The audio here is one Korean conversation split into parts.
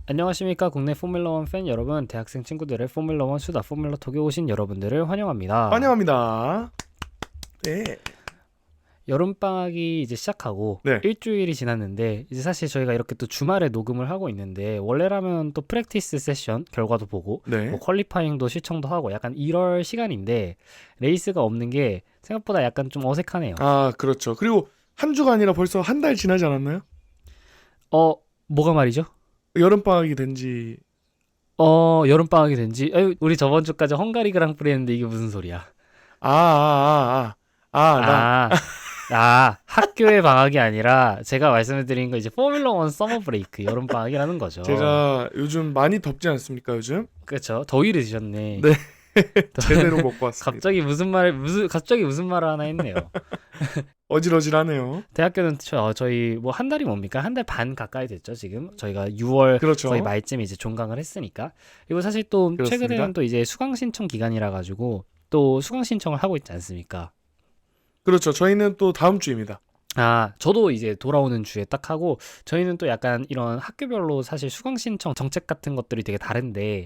안녕하십니까 국내 포뮬러1 팬 여러분, 대학생 친구들의 포뮬러1 수다 포뮬러 톡에 오신 여러분들을 환영합니다. 환영합니다. 네. 여름방학이 이제 시작하고 네. 일주일이 지났는데, 이제 사실 저희가 이렇게 또 주말에 녹음을 하고 있는데, 원래라면 또 프랙티스 세션 결과도 보고 네. 뭐 퀄리파잉도 시청도 하고 약간 이럴 시간인데, 레이스가 없는 게 생각보다 약간 좀 어색하네요. 아, 그렇죠. 그리고 한 주가 아니라 벌써 한 달 지나지 않았나요? 뭐가 말이죠? 여름방학이 된지. 여름방학이 된지, 우리 저번 주까지 헝가리 그랑프리 했는데 이게 무슨 소리야? 나. 학교의 방학이 아니라 제가 말씀드린 거 이제 포뮬러1 서머 브레이크 여름 방학이라는 거죠. 제가 요즘 많이 덥지 않습니까, 요즘? 그렇죠. 더위를 드셨네. 네. 제대로 먹고 왔습니다. 갑자기 무슨 말을 하나 했네요. 어질어질하네요. 대학교는 저희 뭐 한 달이 뭡니까? 한 달 반 가까이 됐죠, 지금. 저희가 6월 그렇죠. 거의 말쯤에 이제 종강을 했으니까. 그리고 사실 또 그렇습니다. 최근에는 또 이제 수강 신청 기간이라 가지고 또 수강 신청을 하고 있지 않습니까? 그렇죠. 저희는 또 다음 주입니다. 저도 이제 돌아오는 주에 딱 하고, 저희는 또 약간 이런 학교별로 사실 수강 신청 정책 같은 것들이 되게 다른데,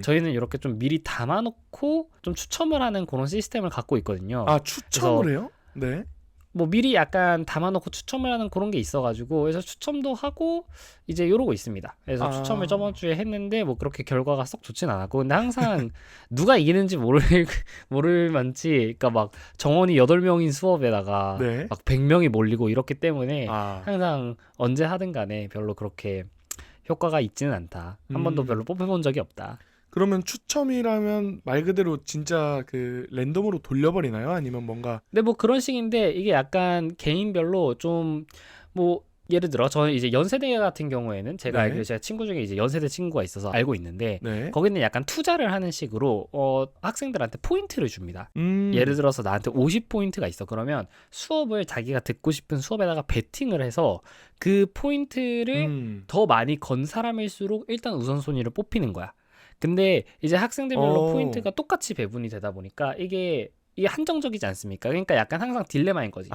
저희는 이렇게 좀 미리 담아놓고 좀 추첨을 하는 그런 시스템을 갖고 있거든요. 추첨을 해요? 네. 뭐 미리 약간 담아놓고 추첨을 하는 그런 게 있어가지고, 그래서 추첨도 하고 이제 이러고 있습니다. 그래서 추첨을 저번 주에 했는데 뭐 그렇게 결과가 썩 좋진 않았고, 근데 항상 누가 이기는지 모를 만치, 그러니까 막 정원이 8명인 수업에다가 네. 막 100명이 몰리고 이렇기 때문에 아, 항상 언제 하든 간에 별로 그렇게 효과가 있지는 않다. 한 번도 별로 뽑혀본 적이 없다. 그러면 추첨이라면 말 그대로 진짜 그 랜덤으로 돌려버리나요? 아니면 뭔가 근데 뭐 그런 식인데, 이게 약간 개인별로 좀 뭐 예를 들어 저는 이제 연세대 같은 경우에는 제가 네. 알기로 제가 친구 중에 이제 연세대 친구가 있어서 알고 있는데, 네. 거기는 약간 투자를 하는 식으로 학생들한테 포인트를 줍니다. 음. 예를 들어서 나한테 50포인트가 있어. 그러면 수업을 자기가 듣고 싶은 수업에다가 베팅을 해서 그 포인트를 더 많이 건 사람일수록 일단 우선순위를 뽑히는 거야. 근데 이제 학생들별로 포인트가 똑같이 배분이 되다 보니까 이게 한정적이지 않습니까? 그러니까 약간 항상 딜레마인 거지.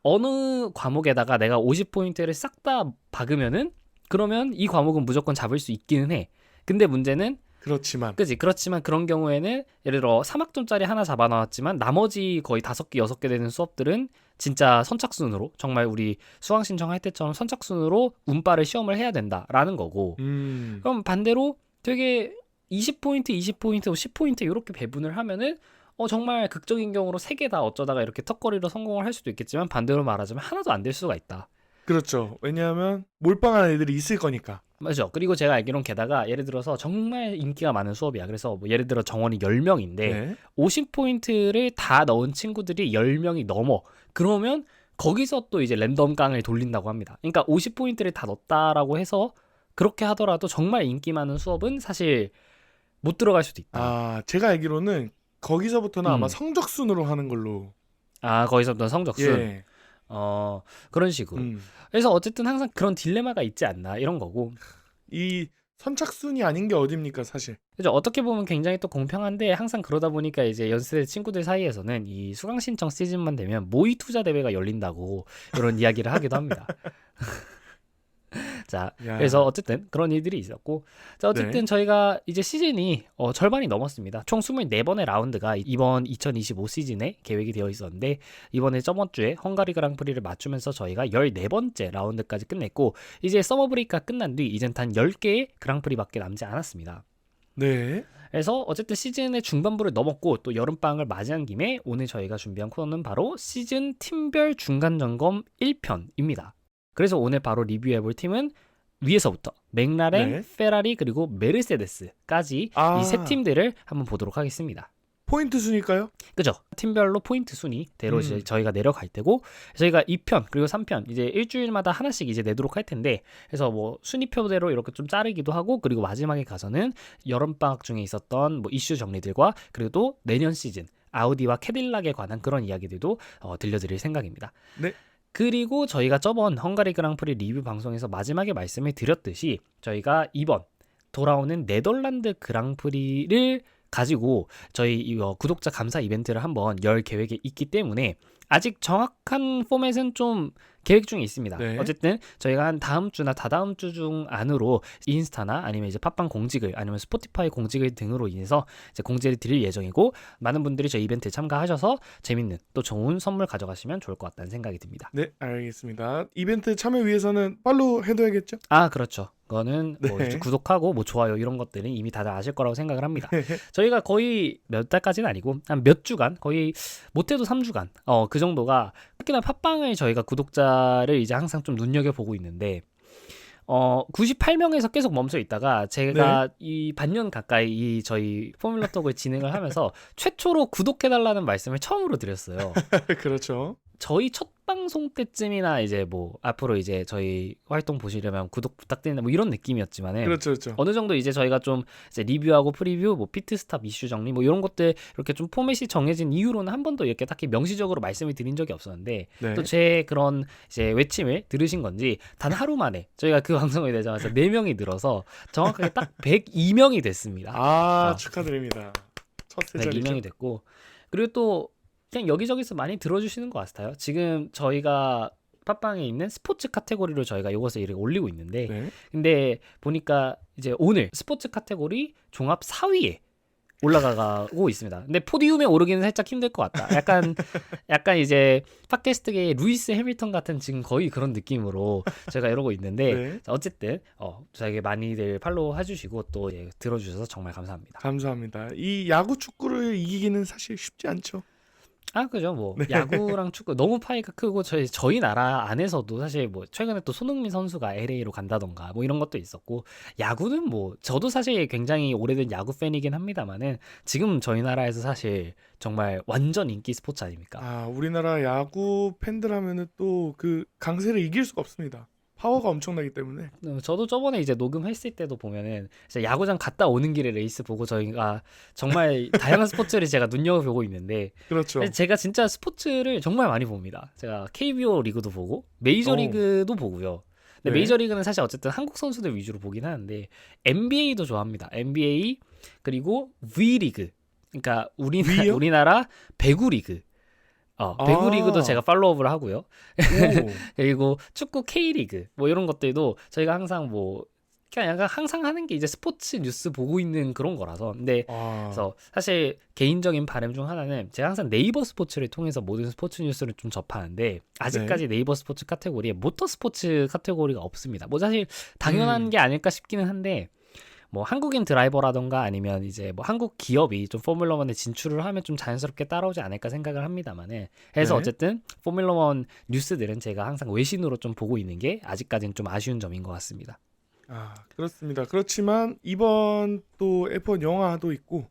어느 과목에다가 내가 50포인트를 싹 다 박으면은, 그러면 이 과목은 무조건 잡을 수 있기는 해. 근데 문제는, 그렇지만 그렇지만 그런 경우에는 예를 들어 3학점짜리 하나 잡아 나왔지만 나머지 거의 5개, 6개 되는 수업들은 진짜 선착순으로, 정말 우리 수강 신청할 때처럼 선착순으로 운빨을 시험을 해야 된다라는 거고, 그럼 반대로 되게 20포인트, 20포인트, 10포인트 이렇게 배분을 하면은 정말 극적인 경우로 3개 다 어쩌다가 이렇게 턱걸이로 성공을 할 수도 있겠지만, 반대로 말하자면 하나도 안 될 수가 있다. 그렇죠. 왜냐하면 몰빵한 애들이 있을 거니까. 맞죠. 그리고 제가 알기로는 게다가 예를 들어서 정말 인기가 많은 수업이야. 그래서 뭐 예를 들어 정원이 10명인데 네. 50포인트를 다 넣은 친구들이 10명이 넘어. 그러면 거기서 또 이제 랜덤 깡을 돌린다고 합니다. 그러니까 50포인트를 다 넣었다라고 해서 그렇게 하더라도 정말 인기 많은 수업은 사실 못 들어갈 수도 있다. 제가 알기로는 거기서부터는 아마 성적순으로 하는 걸로. 거기서부터 성적순. 예. 그런 식으로. 그래서 어쨌든 항상 그런 딜레마가 있지 않나, 이런 거고. 이 선착순이 아닌 게 어딥니까, 사실. 그죠. 어떻게 보면 굉장히 또 공평한데, 항상 그러다 보니까 이제 연세대 친구들 사이에서는 이 수강 신청 시즌만 되면 모의 투자 대회가 열린다고 이런 이야기를 하기도 합니다. 자, 그래서 어쨌든 그런 일들이 있었고, 자, 어쨌든 저희가 이제 시즌이 절반이 넘었습니다. 총 24번의 라운드가 이번 2025 시즌에 계획이 되어 있었는데, 이번에 저번 주에 헝가리 그랑프리를 맞추면서 저희가 14번째 라운드까지 끝냈고, 이제 서머 브레이크가 끝난 뒤 이젠 단 10개의 그랑프리밖에 남지 않았습니다. 네. 그래서 어쨌든 시즌의 중반부를 넘었고, 또 여름방학을 맞이한 김에 오늘 저희가 준비한 코너는 바로 시즌 팀별 중간 점검 1편입니다. 그래서 오늘 바로 리뷰해볼 팀은 위에서부터 맥라렌, 페라리, 그리고 메르세데스까지 이 세 팀들을 한번 보도록 하겠습니다. 포인트 순일까요? 그죠? 팀별로 포인트 순위대로 이제 저희가 내려갈 테고, 저희가 2편 그리고 3편 이제 일주일마다 하나씩 이제 내도록 할 텐데, 그래서 뭐 순위표대로 이렇게 좀 자르기도 하고, 그리고 마지막에 가서는 여름방학 중에 있었던 뭐 이슈 정리들과, 그리고 또 내년 시즌 아우디와 캐딜락에 관한 그런 이야기들도 들려드릴 생각입니다. 네. 그리고 저희가 저번 헝가리 그랑프리 리뷰 방송에서 마지막에 말씀을 드렸듯이, 저희가 이번 돌아오는 네덜란드 그랑프리를 가지고 저희 구독자 감사 이벤트를 한번 열 계획에 있기 때문에 아직 정확한 포맷은 좀 계획 중에 있습니다. 네. 어쨌든 저희가 한 다음 주나 다다음 주 중 안으로 인스타나 아니면 이제 팟빵 공지글 아니면 스포티파이 공지글 등으로 인해서 이제 공지를 드릴 예정이고 많은 분들이 저희 이벤트에 참가하셔서 재밌는 또 좋은 선물 가져가시면 좋을 것 같다는 생각이 듭니다. 네, 알겠습니다. 이벤트 참여 위해서는 팔로우 해둬야겠죠? 아, 그렇죠. 그거는 뭐 네. 이제 구독하고 뭐 좋아요 이런 것들은 이미 다들 아실 거라고 생각을 합니다. 저희가 거의 몇 달까지는 아니고 한 몇 주간 거의 못해도 3주간 그 정도가 특히나 팟빵을 저희가 구독자를 이제 항상 좀 눈여겨보고 있는데 98명에서 계속 멈춰 있다가 제가 이 반년 가까이 이 저희 포뮬러 톡을 진행을 하면서 최초로 구독해달라는 말씀을 처음으로 드렸어요. 그렇죠. 저희 첫 방송 때쯤이나 이제 뭐 앞으로 이제 저희 활동 보시려면 구독 부탁드린다 뭐 이런 느낌이었지만은 그렇죠. 어느 정도 이제 저희가 좀 이제 리뷰하고 프리뷰, 뭐 피트스탑 이슈 정리 뭐 이런 것들 이렇게 좀 포맷이 정해진 이후로는 한 번도 이렇게 딱히 명시적으로 말씀을 드린 적이 없었는데 네. 또 제 그런 이제 외침을 들으신 건지 단 하루 만에 저희가 그 방송이 되자마자 4명이 늘어서 정확하게 딱 102명이 됐습니다. 축하드립니다. 첫 세자리죠. 102명이 됐고 그리고 또 그냥 여기저기서 많이 들어주시는 것 같아요. 지금 저희가 팟빵에 있는 스포츠 카테고리로 저희가 이것을 이렇게 올리고 있는데 네. 근데 보니까 이제 오늘 스포츠 카테고리 종합 4위에 올라가고 있습니다. 근데 포디움에 오르기는 살짝 힘들 것 같다. 약간 이제 팟캐스트계의 루이스 해밀턴 같은 지금 거의 그런 느낌으로 제가 이러고 있는데 네. 자, 어쨌든 저에게 많이들 팔로우 해주시고 또 들어주셔서 정말 감사합니다. 감사합니다. 이 야구 축구를 이기기는 사실 쉽지 않죠. 아, 그죠. 뭐 야구랑 축구 너무 파이가 크고 저희 나라 안에서도 사실 뭐 최근에 또 손흥민 선수가 LA로 간다던가 뭐 이런 것도 있었고 야구는 뭐 저도 사실 굉장히 오래된 야구 팬이긴 합니다만은 지금 저희 나라에서 사실 정말 완전 인기 스포츠 아닙니까? 우리나라 야구 팬들 하면은 또 그 강세를 이길 수가 없습니다. 파워가 엄청나기 때문에. 저도 저번에 이제 녹음했을 때도 보면은 진짜 야구장 갔다 오는 길에 레이스 보고 저희가 정말 다양한 스포츠를 제가 눈여겨보고 있는데 그렇죠. 제가 진짜 스포츠를 정말 많이 봅니다. 제가 KBO 리그도 보고 메이저리그도 보고요. 근데 네. 메이저리그는 사실 어쨌든 한국 선수들 위주로 보긴 하는데 NBA도 좋아합니다. NBA 그리고 V리그 그러니까 V요? 우리나라 배구 리그 배구 리그도 제가 팔로우를 하고요. 오. 그리고 축구 K리그 뭐 이런 것들도 저희가 항상 뭐 그냥 약간 항상 하는 게 이제 스포츠 뉴스 보고 있는 그런 거라서 근데 그래서 사실 개인적인 바람 중 하나는 제가 항상 네이버 스포츠를 통해서 모든 스포츠 뉴스를 좀 접하는데 아직까지 네이버 스포츠 카테고리에 모터 스포츠 카테고리가 없습니다. 뭐 사실 당연한 게 아닐까 싶기는 한데 뭐 한국인 드라이버라던가 아니면 이제 뭐 한국 기업이 좀 포뮬러1에 진출을 하면 좀 자연스럽게 따라오지 않을까 생각을 합니다만은 해서 네. 어쨌든 포뮬러1 뉴스들은 제가 항상 외신으로 좀 보고 있는 게 아직까지는 좀 아쉬운 점인 것 같습니다. 그렇습니다. 그렇지만 이번 또 F1 영화도 있고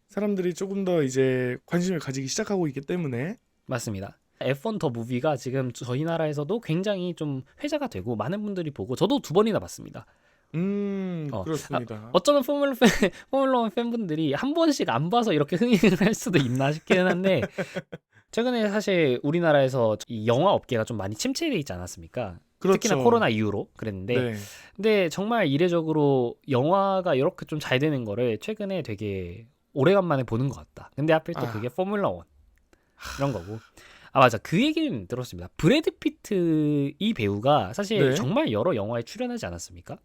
사람들이 조금 더 이제 관심을 가지기 시작하고 있기 때문에 맞습니다. F1 더 무비가 지금 저희 나라에서도 굉장히 좀 회자가 되고 많은 분들이 보고 저도 2번이나 봤습니다. 그렇습니다. 어쩌면 포뮬러1 팬분들이 한 번씩 안 봐서 이렇게 흥행을 할 수도 있나 싶기는 한데 최근에 사실 우리나라에서 이 영화 업계가 좀 많이 침체돼 있지 않았습니까? 그렇죠. 특히나 코로나 이후로 그랬는데 네. 근데 정말 이례적으로 영화가 이렇게 좀 잘 되는 거를 최근에 되게 오래간만에 보는 것 같다. 근데 하필 또 그게 포뮬러1 이런 거고 맞아. 그 얘기는 들었습니다. 브래드 피트 이 배우가 사실 네. 정말 여러 영화에 출연하지 않았습니까?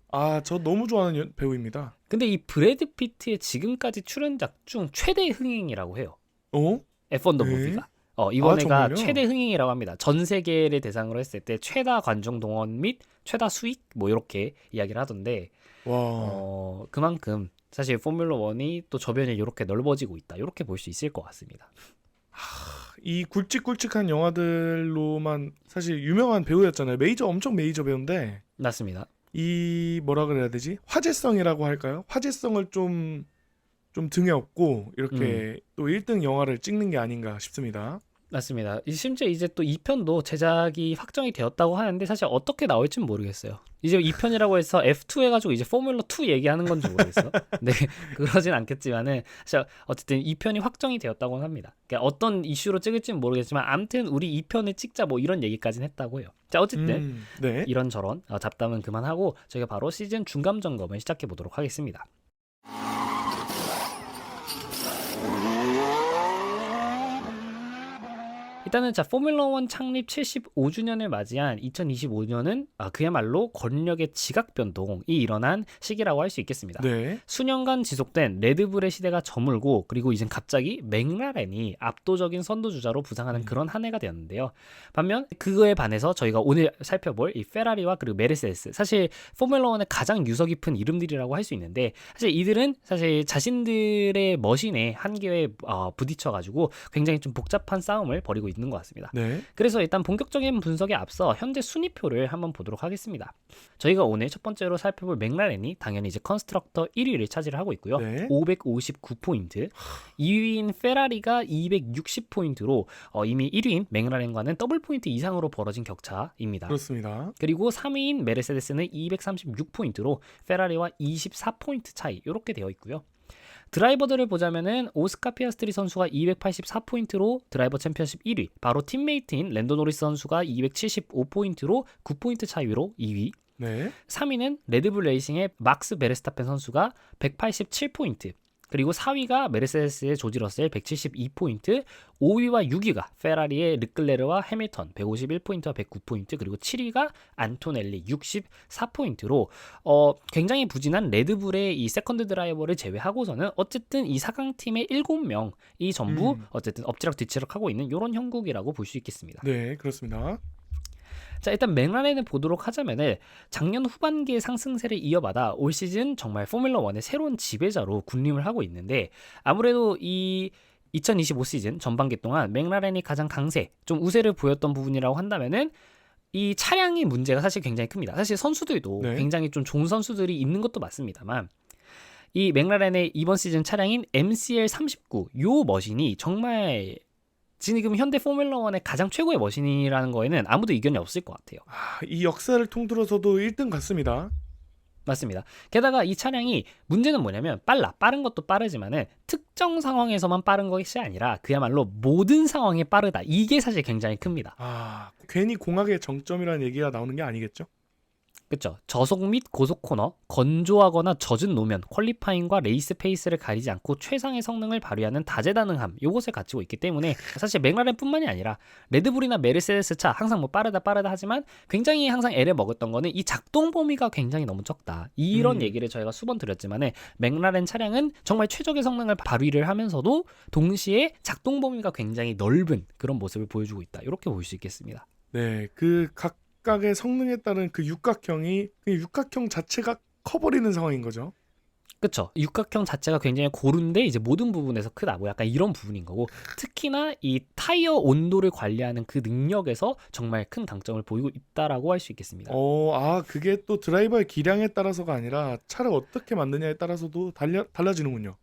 저 너무 좋아하는 배우입니다. 근데 이 브래드 피트의 지금까지 출연작 중 최대 흥행이라고 해요. F1 더 네. 무비가. 이번에가 정말요? 최대 흥행이라고 합니다. 전 세계를 대상으로 했을 때 최다 관중 동원 및 최다 수익 뭐 이렇게 이야기를 하던데 와. 그만큼 사실 포뮬러 1이 또 저변이 이렇게 넓어지고 있다. 이렇게 볼 수 있을 것 같습니다. 이 굵직굵직한 영화들로만 사실 유명한 배우였잖아요. 엄청 메이저 배우인데 맞습니다. 이 뭐라 그래야 되지? 화제성이라고 할까요? 화제성을 좀 등에 업고 이렇게 또 1등 영화를 찍는 게 아닌가 싶습니다. 맞습니다. 심지어 이제 또 2편도 제작이 확정이 되었다고 하는데 사실 어떻게 나올지는 모르겠어요. 이제 2편이라고 해서 F2 해가지고 이제 포뮬러 2 얘기하는 건지 모르겠어요. 네, 그러진 않겠지만은 사실 어쨌든 2편이 확정이 되었다고는 합니다. 그러니까 어떤 이슈로 찍을지는 모르겠지만 아무튼 우리 2편을 찍자 뭐 이런 얘기까지는 했다고요. 자, 어쨌든 네. 이런저런 잡담은 그만하고 저희가 바로 시즌 중간 점검을 시작해 보도록 하겠습니다. 일단은 자 포뮬러 1 창립 75주년을 맞이한 2025년은 그야말로 권력의 지각 변동이 일어난 시기라고 할 수 있겠습니다. 네. 수년간 지속된 레드불의 시대가 저물고 그리고 이젠 갑자기 맥라렌이 압도적인 선두주자로 부상하는 그런 한 해가 되었는데요. 반면 그거에 반해서 저희가 오늘 살펴볼 이 페라리와 그리고 메르세데스, 사실 포뮬러 1의 가장 유서 깊은 이름들이라고 할 수 있는데 사실 이들은 사실 자신들의 머신의 한계에 부딪혀가지고 굉장히 좀 복잡한 싸움을 벌이고 있는 것 같습니다. 네. 그래서 일단 본격적인 분석에 앞서 현재 순위표를 한번 보도록 하겠습니다. 저희가 오늘 첫 번째로 살펴볼 맥라렌이 당연히 이제 컨스트럭터 1위를 차지를 하고 있고요. 네. 559포인트. 2위인 페라리가 260포인트로 이미 1위인 맥라렌과는 더블 포인트 이상으로 벌어진 격차입니다. 그렇습니다. 그리고 3위인 메르세데스는 236포인트로 페라리와 24포인트 차이 이렇게 되어 있고요. 드라이버들을 보자면은 오스카 피아스트리 선수가 284포인트로 드라이버 챔피언십 1위, 바로 팀메이트인 랜도 노리스 선수가 275포인트로 9포인트 차이로 2위, 네. 3위는 레드불 레이싱의 막스 베르스타펜 선수가 187포인트, 그리고 4위가 메르세데스의 조지 러셀 172포인트, 5위와 6위가 페라리의 르클레르와 해밀턴 151포인트와 109포인트, 그리고 7위가 안토넬리 64포인트로 굉장히 부진한 레드불의 이 세컨드 드라이버를 제외하고서는 어쨌든 이 4강팀의 7명이 전부 어쨌든 엎치락 뒤치락 하고 있는 이런 형국이라고 볼 수 있겠습니다. 네, 그렇습니다. 자, 일단 맥라렌을 보도록 하자면은 작년 후반기의 상승세를 이어받아 올 시즌 정말 포뮬러 1의 새로운 지배자로 군림을 하고 있는데, 아무래도 이 2025 시즌 전반기 동안 맥라렌이 가장 강세, 좀 우세를 보였던 부분이라고 한다면은 이 차량의 문제가 사실 굉장히 큽니다. 사실 선수들도 네. 굉장히 좀 좋은 선수들이 있는 것도 맞습니다만, 이 맥라렌의 이번 시즌 차량인 MCL 39, 요 머신이 정말 지금 현대 포뮬러 1의 가장 최고의 머신이라는 거에는 아무도 이견이 없을 것 같아요. 이 역사를 통틀어서도 1등 같습니다. 맞습니다. 게다가 이 차량이 문제는 뭐냐면 빠른 것도 빠르지만은 특정 상황에서만 빠른 것이 아니라 그야말로 모든 상황에 빠르다. 이게 사실 굉장히 큽니다. 괜히 공학의 정점이라는 얘기가 나오는 게 아니겠죠? 그렇죠. 저속 및 고속 코너, 건조하거나 젖은 노면, 퀄리파잉과 레이스 페이스를 가리지 않고 최상의 성능을 발휘하는 다재다능함, 요것을 갖추고 있기 때문에 사실 맥라렌뿐만이 아니라 레드불이나 메르세데스 차 항상 뭐 빠르다 하지만 굉장히 항상 애를 먹었던 거는 이 작동 범위가 굉장히 너무 적다. 이런 얘기를 저희가 수번 드렸지만은 맥라렌 차량은 정말 최적의 성능을 발휘를 하면서도 동시에 작동 범위가 굉장히 넓은 그런 모습을 보여주고 있다. 이렇게 볼 수 있겠습니다. 네, 그 각각의 성능에 따른 그 육각형이 그 육각형 자체가 커버리는 상황인 거죠. 그렇죠. 육각형 자체가 굉장히 고른데 이제 모든 부분에서 크다. 뭐 약간 이런 부분인 거고, 특히나 이 타이어 온도를 관리하는 그 능력에서 정말 큰 강점을 보이고 있다라고 할 수 있겠습니다. 그게 또 드라이버의 기량에 따라서가 아니라 차를 어떻게 만드냐에 따라서도 달라지는군요.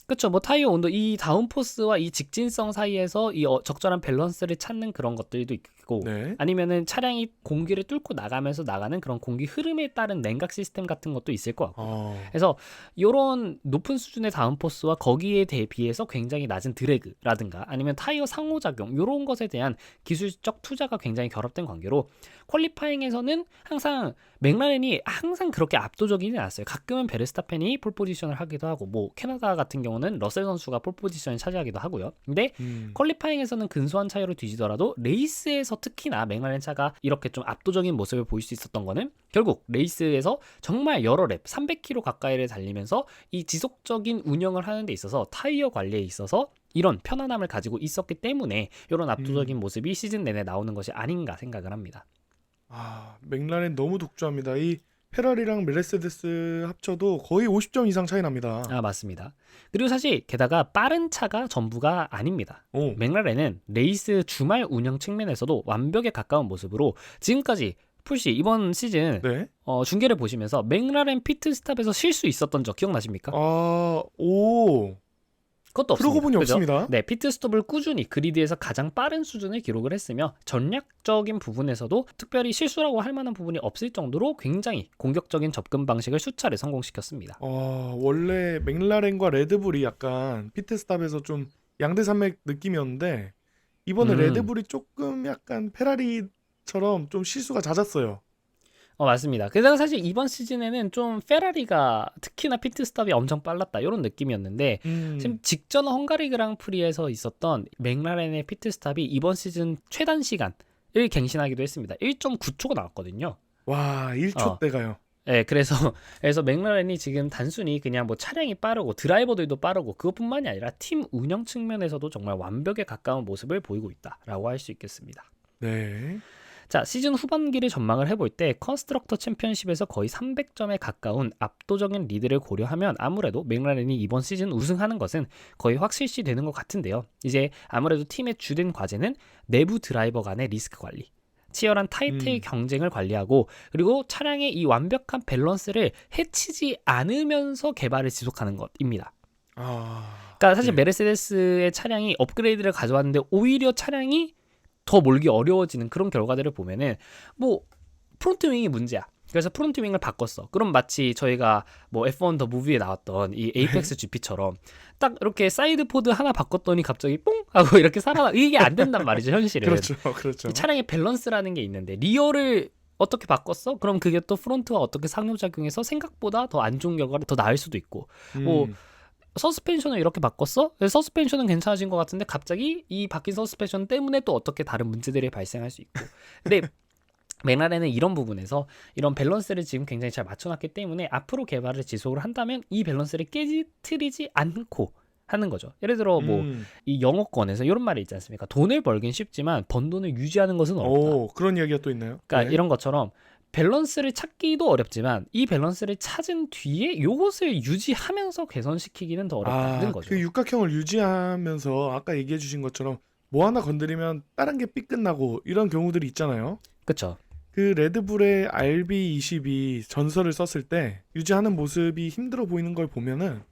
그렇죠. 뭐 타이어 온도, 이 다운포스와 이 직진성 사이에서 이 적절한 밸런스를 찾는 그런 것들도 있고, 네. 아니면은 차량이 공기를 뚫고 나가면서 나가는 그런 공기 흐름에 따른 냉각 시스템 같은 것도 있을 것 같고, 그래서 이런 높은 수준의 다운포스와 거기에 대비해서 굉장히 낮은 드래그라든가 아니면 타이어 상호작용, 이런 것에 대한 기술적 투자가 굉장히 결합된 관계로 퀄리파잉에서는 항상 맥라렌이 항상 그렇게 압도적이진 않았어요. 가끔은 베르스타펜이 폴포지션을 하기도 하고, 뭐 캐나다 같은 경우는 러셀 선수가 폴포지션을 차지하기도 하고요. 근데 퀄리파잉에서는 근소한 차이로 뒤지더라도 레이스에서 특히나 맥라렌 차가 이렇게 좀 압도적인 모습을 보일 수 있었던 거는 결국 레이스에서 정말 여러 랩 300km 가까이를 달리면서 이 지속적인 운영을 하는 데 있어서 타이어 관리에 있어서 이런 편안함을 가지고 있었기 때문에 이런 압도적인 모습이 시즌 내내 나오는 것이 아닌가 생각을 합니다. 맥라렌 너무 독주합니다. 이 페라리랑 메르세데스 합쳐도 거의 50점 이상 차이 납니다. 맞습니다. 그리고 사실 게다가 빠른 차가 전부가 아닙니다. 맥라렌은 레이스 주말 운영 측면에서도 완벽에 가까운 모습으로 지금까지 풀씨 이번 시즌 네. 중계를 보시면서 맥라렌 피트스탑에서 실수 있었던 적 기억나십니까? 그것도 없습니다. 그러고 보니 그죠? 없습니다. 네, 피트스톱을 꾸준히 그리드에서 가장 빠른 수준을 기록을 했으며 전략적인 부분에서도 특별히 실수라고 할 만한 부분이 없을 정도로 굉장히 공격적인 접근 방식을 수차례 성공시켰습니다. 원래 맥라렌과 레드불이 약간 피트스탑에서 좀 양대산맥 느낌이었는데 이번에 레드불이 조금 약간 페라리처럼 좀 실수가 잦았어요. 맞습니다. 그래서 사실 이번 시즌에는 좀 페라리가 특히나 피트스톱이 엄청 빨랐다 이런 느낌이었는데 지금 직전 헝가리 그랑프리에서 있었던 맥라렌의 피트스톱이 이번 시즌 최단 시간을 갱신하기도 했습니다. 1.9초가 나왔거든요. 와, 1초 대가요. 네, 그래서 맥라렌이 지금 단순히 그냥 뭐 차량이 빠르고 드라이버들도 빠르고 그것뿐만이 아니라 팀 운영 측면에서도 정말 완벽에 가까운 모습을 보이고 있다라고 할 수 있겠습니다. 네. 자, 시즌 후반기를 전망을 해볼 때 컨스트럭터 챔피언십에서 거의 300점에 가까운 압도적인 리드를 고려하면 아무래도 맥라렌이 이번 시즌 우승하는 것은 거의 확실시 되는 것 같은데요. 이제 아무래도 팀의 주된 과제는 내부 드라이버 간의 리스크 관리, 치열한 타이틀 경쟁을 관리하고 그리고 차량의 이 완벽한 밸런스를 해치지 않으면서 개발을 지속하는 것입니다. 그러니까 사실 메르세데스의 차량이 업그레이드를 가져왔는데 오히려 차량이 더 몰기 어려워지는 그런 결과들을 보면은 뭐 프론트 윙이 문제야. 그래서 프론트 윙을 바꿨어. 그럼 마치 저희가 뭐 F1 더 무비에 나왔던 이 에이펙스 GP처럼 딱 이렇게 사이드 포드 하나 바꿨더니 갑자기 뽕 하고 이렇게 살아나 이게 안 된단 말이죠, 현실은. 그렇죠. 이 차량의 밸런스라는 게 있는데 리어를 어떻게 바꿨어? 그럼 그게 또 프론트와 어떻게 상호작용해서 생각보다 더 안 좋은 결과를 더 나을 수도 있고 뭐 서스펜션을 이렇게 바꿨어? 서스펜션은 괜찮아진 것 같은데 갑자기 이 바뀐 서스펜션 때문에 또 어떻게 다른 문제들이 발생할 수 있고 근데 맥라렌은 이런 부분에서 이런 밸런스를 지금 굉장히 잘 맞춰놨기 때문에 앞으로 개발을 지속을 한다면 이 밸런스를 깨트리지 않고 하는 거죠. 예를 들어 뭐 이 영어권에서 이런 말이 있지 않습니까? 돈을 벌긴 쉽지만 번 돈을 유지하는 것은 어렵다. 그런 이야기가 또 있나요? 그러니까 이런 것처럼 밸런스를 찾기도 어렵지만 이 밸런스를 찾은 뒤에 이것을 유지하면서 개선시키기는 더 어렵다는 거죠. 그 육각형을 유지하면서 아까 얘기해 주신 것처럼 뭐 하나 건드리면 다른 게 삐끗나고 이런 경우들이 있잖아요. 그렇죠. 그 레드불의 RB20이 전설을 썼을 때 유지하는 모습이 힘들어 보이는 걸 보면은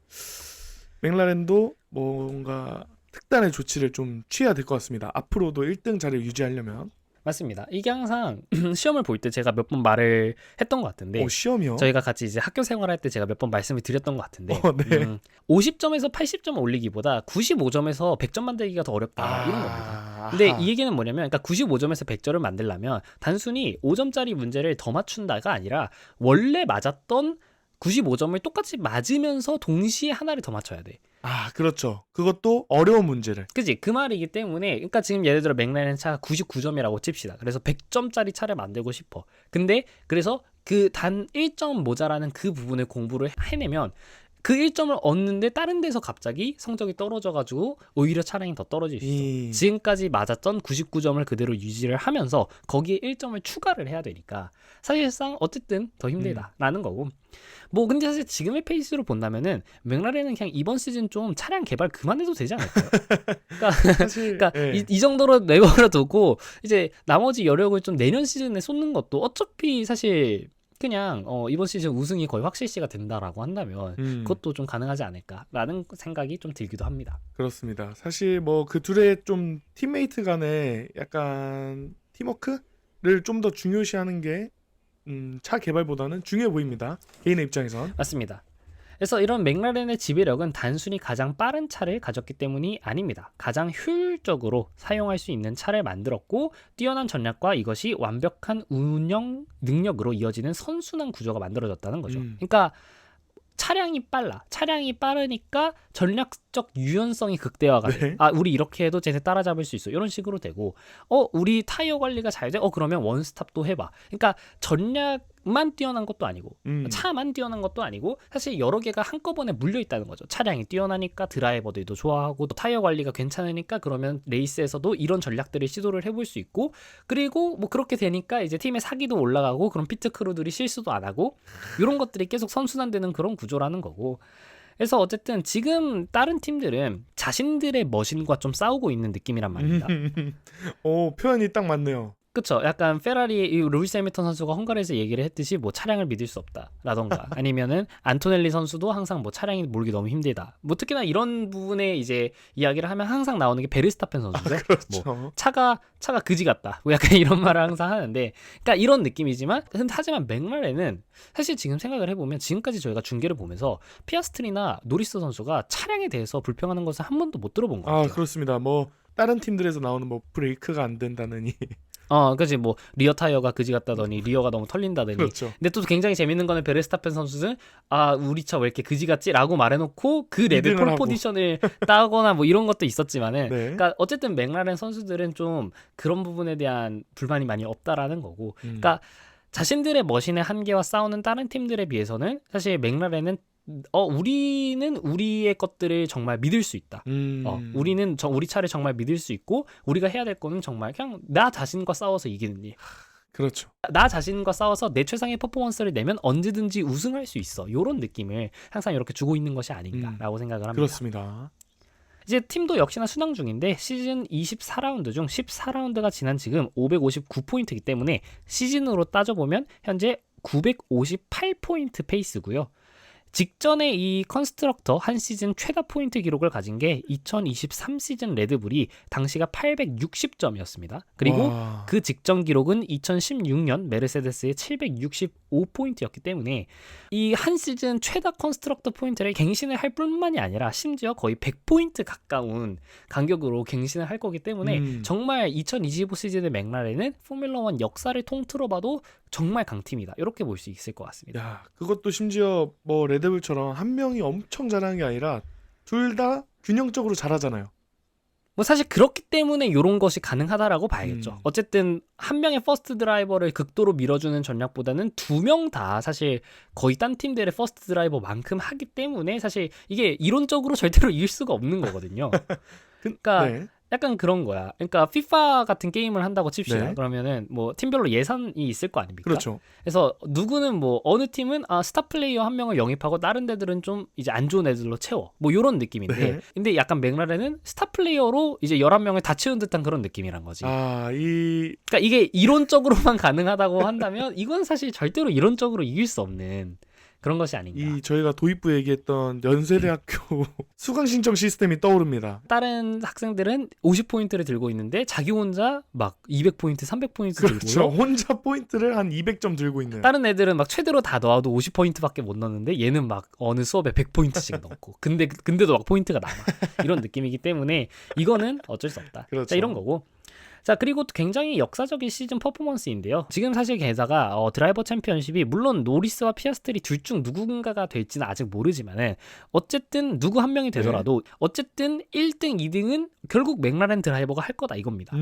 맥라렌도 뭔가 특단의 조치를 좀 취해야 될 것 같습니다. 앞으로도 1등 자리를 유지하려면. 맞습니다. 이게 항상 시험을 볼 때 제가 몇 번 말을 했던 것 같은데 시험이요? 저희가 같이 이제 학교 생활할 때 제가 몇 번 말씀을 드렸던 것 같은데 네. 50점에서 80점 올리기보다 95점에서 100점 만들기가 더 어렵다 이런 겁니다. 근데 이 얘기는 뭐냐면 그러니까 95점에서 100점을 만들려면 단순히 5점짜리 문제를 더 맞춘다가 아니라 원래 맞았던 95점을 똑같이 맞으면서 동시에 하나를 더 맞춰야 돼. 그렇죠. 그것도 어려운 문제를. 그지? 그 말이기 때문에 그러니까 지금 예를 들어 맥라렌 차가 99점이라고 칩시다. 그래서 100점짜리 차를 만들고 싶어. 근데 그래서 그 단 1점 모자라는 그 부분을 공부를 해내면 그 1점을 얻는데 다른 데서 갑자기 성적이 떨어져가지고 오히려 차량이 더 떨어질 수 있어. 지금까지 맞았던 99점을 그대로 유지를 하면서 거기에 1점을 추가를 해야 되니까 사실상 어쨌든 더 힘들다라는 거고. 뭐 근데 사실 지금의 페이스로 본다면은 맥라렌은 그냥 이번 시즌 좀 차량 개발 그만해도 되지 않을까요? 그러니까, 사실, 그러니까 이 정도로 내버려 두고 이제 나머지 여력을 좀 내년 시즌에 쏟는 것도 어차피 사실 그냥 이번 시즌 우승이 거의 확실시가 된다라고 한다면 그것도 좀 가능하지 않을까라는 생각이 좀 들기도 합니다. 그렇습니다. 사실 뭐 그 둘의 좀 팀메이트 간의 약간 팀워크를 좀 더 중요시하는 게 차 개발보다는 중요해 보입니다. 개인의 입장에선. 맞습니다. 그래서 이런 맥라렌의 지배력은 단순히 가장 빠른 차를 가졌기 때문이 아닙니다. 가장 효율적으로 사용할 수 있는 차를 만들었고 뛰어난 전략과 이것이 완벽한 운영 능력으로 이어지는 선순환 구조가 만들어졌다는 거죠. 그러니까 차량이 빨라. 차량이 빠르니까 전략적 유연성이 극대화가 돼. 우리 이렇게 해도 쟤네 따라잡을 수 있어. 이런 식으로 되고 우리 타이어 관리가 잘 돼? 그러면 원스톱도 해봐. 그러니까 전략만 뛰어난 것도 아니고 차만 뛰어난 것도 아니고 사실 여러 개가 한꺼번에 물려있다는 거죠. 차량이 뛰어나니까 드라이버들도 좋아하고 또 타이어 관리가 괜찮으니까 그러면 레이스에서도 이런 전략들을 시도를 해볼 수 있고 그리고 뭐 그렇게 되니까 이제 팀의 사기도 올라가고 그런 피트 크루들이 실수도 안 하고 이런 것들이 계속 선순환되는 그런 구조라는 거고. 그래서 어쨌든 지금 다른 팀들은 자신들의 머신과 좀 싸우고 있는 느낌이란 말입니다. 표현이 딱 맞네요. 그쵸. 약간 페라리 루이스 해밀턴 선수가 헝가리에서 얘기를 했듯이 뭐 차량을 믿을 수 없다라던가 아니면은 안토넬리 선수도 항상 뭐 차량이 몰기 너무 힘들다. 뭐 특히나 이런 부분에 이제 이야기를 하면 항상 나오는 게 베르스타펜 선수죠. 그렇죠. 뭐 차가 그지 같다. 뭐 약간 이런 말을 항상 하는데, 그러니까 이런 느낌이지만 하지만 맥라렌은 사실 지금 생각을 해보면 지금까지 저희가 중계를 보면서 피아스트리나 노리스 선수가 차량에 대해서 불평하는 것을 한 번도 못 들어본 것 같아요. 그렇습니다. 뭐 다른 팀들에서 나오는 뭐 브레이크가 안 된다느니 그지 뭐 리어 타이어가 그지 같다더니 리어가 너무 털린다더니. 그렇죠. 근데 또 굉장히 재밌는 거는 베르스타펜 선수는 우리 차 왜 이렇게 그지 같지라고 말해놓고 그 레벨 폴 포지션을 따거나 뭐 이런 것도 있었지만은, 네. 그러니까 어쨌든 맥라렌 선수들은 좀 그런 부분에 대한 불만이 많이 없다라는 거고, 그러니까 자신들의 머신의 한계와 싸우는 다른 팀들에 비해서는 사실 맥라렌은 우리는 우리의 것들을 정말 믿을 수 있다. 우리는 우리 차를 정말 믿을 수 있고, 우리가 해야 될 거는 정말 그냥 나 자신과 싸워서 이기는 일. 그렇죠. 나 자신과 싸워서 내 최상의 퍼포먼스를 내면 언제든지 우승할 수 있어. 이런 느낌을 항상 이렇게 주고 있는 것이 아닌가라고 생각을 합니다. 그렇습니다. 이제 팀도 역시나 순항 중인데 시즌 24라운드 중 14라운드가 지난 지금 559포인트이기 때문에 시즌으로 따져보면 현재 958포인트 페이스고요. 직전에 이 컨스트럭터 한 시즌 최다 포인트 기록을 가진 게 2023 시즌 레드불이 당시가 860점이었습니다. 그리고 와. 그 직전 기록은 2016년 메르세데스의 765포인트였기 때문에 이 한 시즌 최다 컨스트럭터 포인트를 갱신을 할 뿐만이 아니라 심지어 거의 100포인트 가까운 간격으로 갱신을 할 거기 때문에 정말 2025 시즌의 맥라렌은 포뮬러 1 역사를 통틀어 봐도 정말 강팀이다. 이렇게 볼 수 있을 것 같습니다. 야, 그것도 심지어 뭐 레드불처럼 한 명이 엄청 잘하는 게 아니라 둘 다 균형적으로 잘하잖아요. 뭐 사실 그렇기 때문에 이런 것이 가능하다라고 봐야겠죠. 어쨌든 한 명의 퍼스트 드라이버를 극도로 밀어주는 전략보다는 두 명 다 사실 거의 딴 팀들의 퍼스트 드라이버만큼 하기 때문에 사실 이게 이론적으로 절대로 이길 수가 없는 거거든요. 그러니까 네. 약간 그런 거야. 그러니까 FIFA 같은 게임을 한다고 칩시다. 네. 그러면은 뭐 팀별로 예산이 있을 거 아닙니까? 그렇죠. 그래서 누구는 뭐 어느 팀은 스타 플레이어 한 명을 영입하고 다른 데들은 좀 이제 안 좋은 애들로 채워. 뭐 이런 느낌인데. 네. 근데 약간 맥라렌은 스타 플레이어로 이제 11명을 다 채운 듯한 그런 느낌이란 거지. 그러니까 이게 이론적으로만 가능하다고 한다면 이건 사실 절대로 이론적으로 이길 수 없는 그런 것이 아닌가. 저희가 도입부에 얘기했던 연세대학교 수강 신청 시스템이 떠오릅니다. 다른 학생들은 50포인트를 들고 있는데 자기 혼자 막 200포인트, 300포인트 그렇죠. 들고요. 혼자 포인트를 한 200점 들고 있는. 다른 애들은 막 최대로 다 넣어도 50포인트밖에 못 넣는데 얘는 막 어느 수업에 100포인트씩 넣고 근데도 막 포인트가 남아. 이런 느낌이기 때문에 이거는 어쩔 수 없다. 그렇죠. 자, 이런 거고. 자, 그리고 또 굉장히 역사적인 시즌 퍼포먼스인데요. 지금 사실 게다가 드라이버 챔피언십이 물론 노리스와 피아스트리 둘 중 누군가가 될지는 아직 모르지만은 어쨌든 누구 한 명이 되더라도 어쨌든 1등, 2등은 결국 맥라렌 드라이버가 할 거다 이겁니다.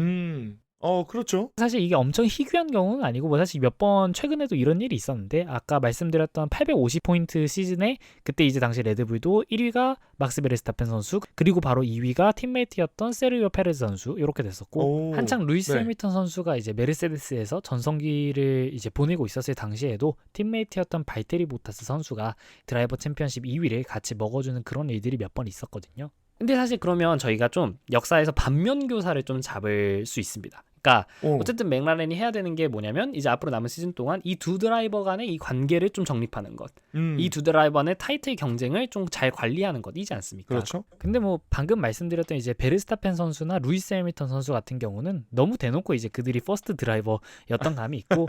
그렇죠. 사실 이게 엄청 희귀한 경우는 아니고 뭐 사실 몇 번 최근에도 이런 일이 있었는데 아까 말씀드렸던 850포인트 시즌에 그때 이제 당시 레드불도 1위가 막스 베르스타펜 선수 그리고 바로 2위가 팀메이트였던 세르기오 페레즈 선수 이렇게 됐었고 한창 루이스 해밀턴 선수가 이제 메르세데스에서 전성기를 이제 보내고 있었을 당시에도 팀메이트였던 발테리 보타스 선수가 드라이버 챔피언십 2위를 같이 먹어주는 그런 일들이 몇 번 있었거든요. 근데 사실 그러면 저희가 좀 역사에서 반면 교사를 좀 잡을 수 있습니다. 그러니까 어쨌든 맥라렌이 해야 되는 게 뭐냐면 이제 앞으로 남은 시즌 동안 이 두 드라이버 간의 이 관계를 좀 정립하는 것. 이 두 드라이버 간의 타이틀 경쟁을 좀 잘 관리하는 것이지 않습니까? 그렇죠. 근데 뭐 방금 말씀드렸던 이제 베르스타펜 선수나 루이스 해밀턴 선수 같은 경우는 너무 대놓고 이제 그들이 퍼스트 드라이버였던 감이 있고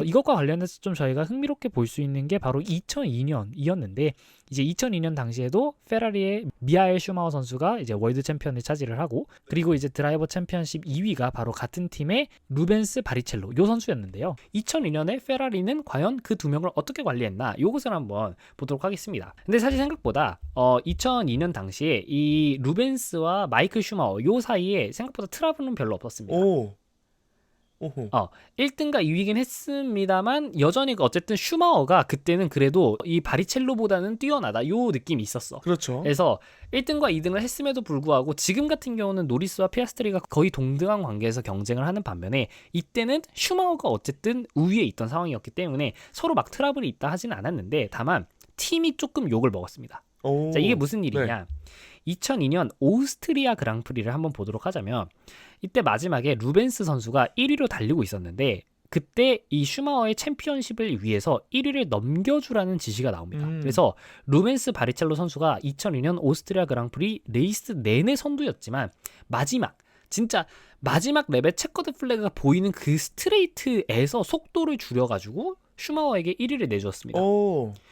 이것과 관련해서 좀 저희가 흥미롭게 볼 수 있는 게 바로 2002년이었는데 이제 2002년 당시에도 페라리의 미하엘 슈마허 선수가 이제 월드 챔피언을 차지를 하고 그리고 이제 드라이버 챔피언십 2위가 바로 같은 팀의 루벤스 바리첼로 요 선수였는데요. 2002년에 페라리는 과연 그 두 명을 어떻게 관리했나 요것을 한번 보도록 하겠습니다. 근데 사실 생각보다 2002년 당시에 이 루벤스와 마이클 슈마허 요 사이에 생각보다 트러블은 별로 없었습니다. 1등과 2위긴 했습니다만 여전히 어쨌든 슈마허가 그때는 그래도 이 바리첼로보다는 뛰어나다 요 느낌이 있었어. 그렇죠. 그래서 1등과 2등을 했음에도 불구하고 지금 같은 경우는 노리스와 피아스트리가 거의 동등한 관계에서 경쟁을 하는 반면에 이때는 슈마허가 어쨌든 우위에 있던 상황이었기 때문에 서로 막 트러블이 있다 하지는 않았는데 다만 팀이 조금 욕을 먹었습니다. 자, 이게 무슨 일이냐? 2002년 오스트리아 그랑프리를 한번 보도록 하자면 이때 마지막에 루벤스 선수가 1위로 달리고 있었는데 그때 이 슈마허의 챔피언십을 위해서 1위를 넘겨주라는 지시가 나옵니다. 그래서 루벤스 바리첼로 선수가 2002년 오스트리아 그랑프리 레이스 내내 선두였지만 진짜 마지막 랩에 체커드 플래그가 보이는 그 스트레이트에서 속도를 줄여가지고 슈마허에게 1위를 내주었습니다.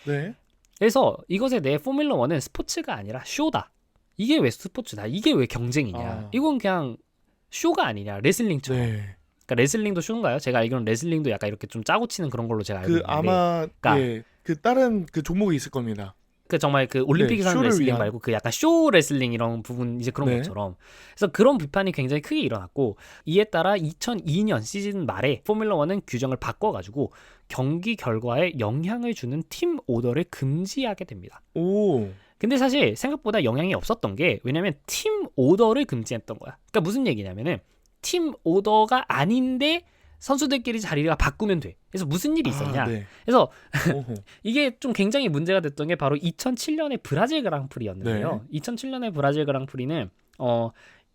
네. 그래서 이것에 대해 포뮬러 1은 스포츠가 아니라 쇼다. 이게 왜 스포츠다? 이게 왜 경쟁이냐? 이건 그냥 쇼가 아니냐? 레슬링처럼. 네. 그러니까 레슬링도 쇼인가요? 제가 알기로는 레슬링도 약간 이렇게 좀 짜고 치는 그런 걸로 제가 알고 그 있는데 아마 그러니까 예, 그 다른 그 종목이 있을 겁니다. 그 정말 그 올림픽에서 하는 쇼를 레슬링 위한. 말고 그 약간 쇼 레슬링 이런 부분 이제 그런 네. 것처럼 그래서 그런 비판이 굉장히 크게 일어났고 이에 따라 2002년 시즌 말에 포뮬러 1은 규정을 바꿔가지고 경기 결과에 영향을 주는 팀 오더를 금지하게 됩니다. 오. 근데 사실 생각보다 영향이 없었던 게 왜냐면 팀 오더를 금지했던 거야. 그러니까 무슨 얘기냐면은 팀 오더가 아닌데 선수들끼리 자리가 바꾸면 돼. 그래서 무슨 일이 있었냐? 아, 네. 그래서 오호. 이게 좀 굉장히 문제가 됐던 게 바로 2007년의 브라질 그랑프리였는데요. 2007년의 브라질 그랑프리는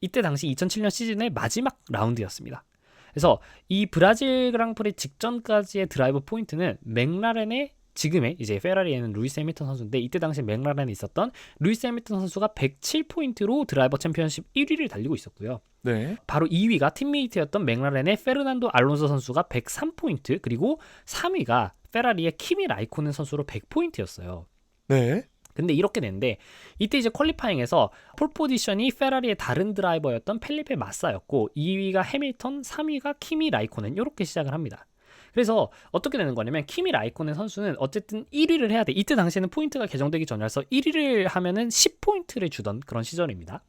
이때 당시 2007년 시즌의 마지막 라운드였습니다. 그래서 이 브라질 그랑프리 직전까지의 드라이버 포인트는 맥라렌의 지금의 이제 페라리에는 루이스 해밀턴 선수인데 이때 당시 맥라렌에 있었던 루이스 해밀턴 선수가 107포인트로 드라이버 챔피언십 1위를 달리고 있었고요. 네. 바로 2위가 팀메이트였던 맥라렌의 페르난도 알론소 선수가 103포인트 그리고 3위가 페라리의 키미 라이코넨 선수로 100포인트였어요. 네. 근데 이렇게 됐는데 이때 이제 퀄리파잉에서 폴 포지션이 페라리의 다른 드라이버였던 펠리페 마사였고 2위가 해밀턴, 3위가 키미 라이코넨 이렇게 시작을 합니다. 그래서 어떻게 되는 거냐면 키미 라이코넨 선수는 어쨌든 1위를 해야 돼. 이때 당시에는 포인트가 개정되기 전이라서 1위를 하면은 10포인트를 주던 그런 시절입니다.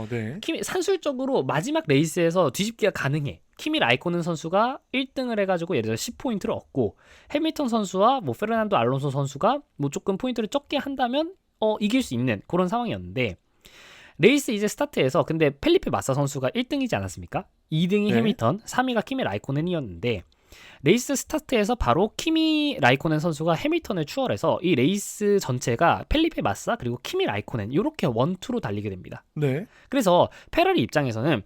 네. 산술적으로 마지막 레이스에서 뒤집기가 가능해. 키미 라이코넨 선수가 1등을 해가지고 예를 들어 10포인트를 얻고 해밀턴 선수와 뭐 페르난도 알론소 선수가 뭐 조금 포인트를 적게 한다면 이길 수 있는 그런 상황이었는데 레이스 이제 스타트에서 근데 펠리페 마사 선수가 1등이지 않았습니까? 2등이 네. 해밀턴, 3위가 키미 라이코넨이었는데 레이스 스타트에서 바로 키미 라이코넨 선수가 해밀턴을 추월해서 이 레이스 전체가 펠리페 마사 그리고 키미 라이코넨 이렇게 원투로 달리게 됩니다. 네. 그래서 페라리 입장에서는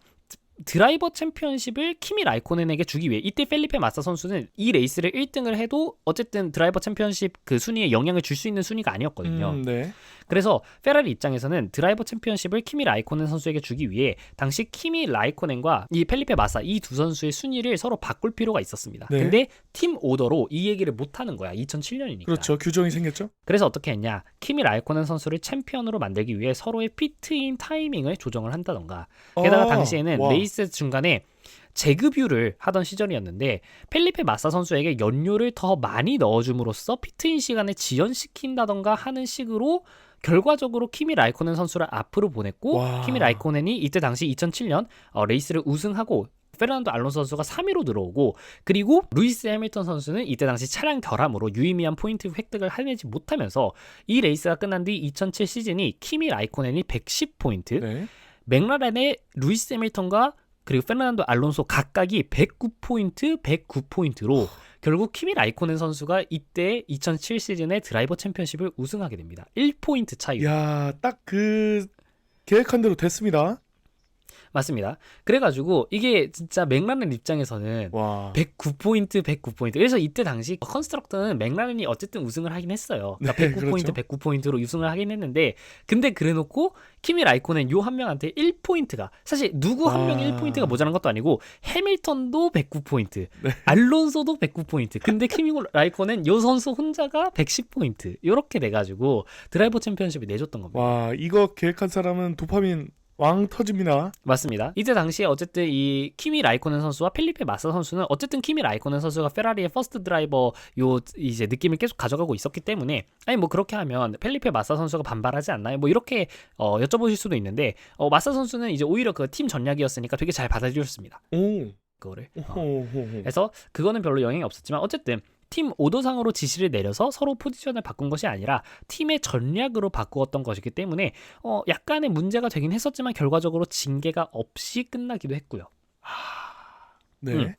드라이버 챔피언십을 키미 라이코넨에게 주기 위해 이때 펠리페 마사 선수는 이 레이스를 1등을 해도 어쨌든 드라이버 챔피언십 그 순위에 영향을 줄 수 있는 순위가 아니었거든요. 네. 그래서 페라리 입장에서는 드라이버 챔피언십을 키미 라이코넨 선수에게 주기 위해 당시 키미 라이코넨과 이 펠리페 마사 이 두 선수의 순위를 서로 바꿀 필요가 있었습니다. 네. 근데 팀 오더로 이 얘기를 못 하는 거야. 2007년이니까. 그렇죠. 규정이 생겼죠? 그래서 어떻게 했냐? 키미 라이코넨 선수를 챔피언으로 만들기 위해 서로의 피트인 타이밍을 조정을 한다던가. 게다가 당시에는 와. 레이스 중간에 재급유를 하던 시절이었는데 펠리페 마사 선수에게 연료를 더 많이 넣어줌으로써 피트인 시간을 지연시킨다던가 하는 식으로 결과적으로 키미 라이코넨 선수를 앞으로 보냈고 와. 키미 라이코넨이 이때 당시 2007년 레이스를 우승하고 페르난도 알론소 선수가 3위로 들어오고 그리고 루이스 해밀턴 선수는 이때 당시 차량 결함으로 유의미한 포인트 획득을 해내지 못하면서 이 레이스가 끝난 뒤 2007 시즌이 키미 라이코넨이 110포인트 네. 맥라렌의 루이스 해밀턴과 그리고 페르난도 알론소 각각이 109포인트, 109포인트로 결국 키미 라이코넨 선수가 이때 2007 시즌의 드라이버 챔피언십을 우승하게 됩니다. 1포인트 차이. 야, 딱 그 계획한 대로 됐습니다. 맞습니다. 그래가지고 이게 진짜 맥라렌 입장에서는 와. 109포인트, 109포인트. 그래서 이때 당시 컨스트럭터는 맥라렌이 어쨌든 우승을 하긴 했어요. 그러니까 네, 109포인트, 그렇죠. 109포인트로 우승을 하긴 했는데 근데 그래놓고 키미 라이코넨 요 한 명한테 1포인트가 사실 누구 한 와. 명이 1포인트가 모자란 것도 아니고 해밀턴도 109포인트, 네. 알론소도 109포인트. 근데 키미 라이코넨 요 선수 혼자가 110포인트. 이렇게 돼가지고 드라이버 챔피언십이 내줬던 겁니다. 와, 이거 계획한 사람은 도파민 왕 터집니다. 맞습니다. 이때 당시에 어쨌든 이 키미 라이코넨 선수와 펠리페 마사 선수는 어쨌든 키미 라이코넨 선수가 페라리의 퍼스트 드라이버 요 이제 느낌을 계속 가져가고 있었기 때문에 아니 뭐 그렇게 하면 펠리페 마사 선수가 반발하지 않나요? 뭐 이렇게 여쭤보실 수도 있는데 마사 선수는 이제 오히려 그 팀 전략이었으니까 되게 잘 받아들였습니다. 오. 그거를. 오호호호. 그래서 그거는 별로 영향이 없었지만 어쨌든 팀 오더상으로 지시를 내려서 서로 포지션을 바꾼 것이 아니라 팀의 전략으로 바꾸었던 것이기 때문에 약간의 문제가 되긴 했었지만 결과적으로 징계가 없이 끝나기도 했고요. 네.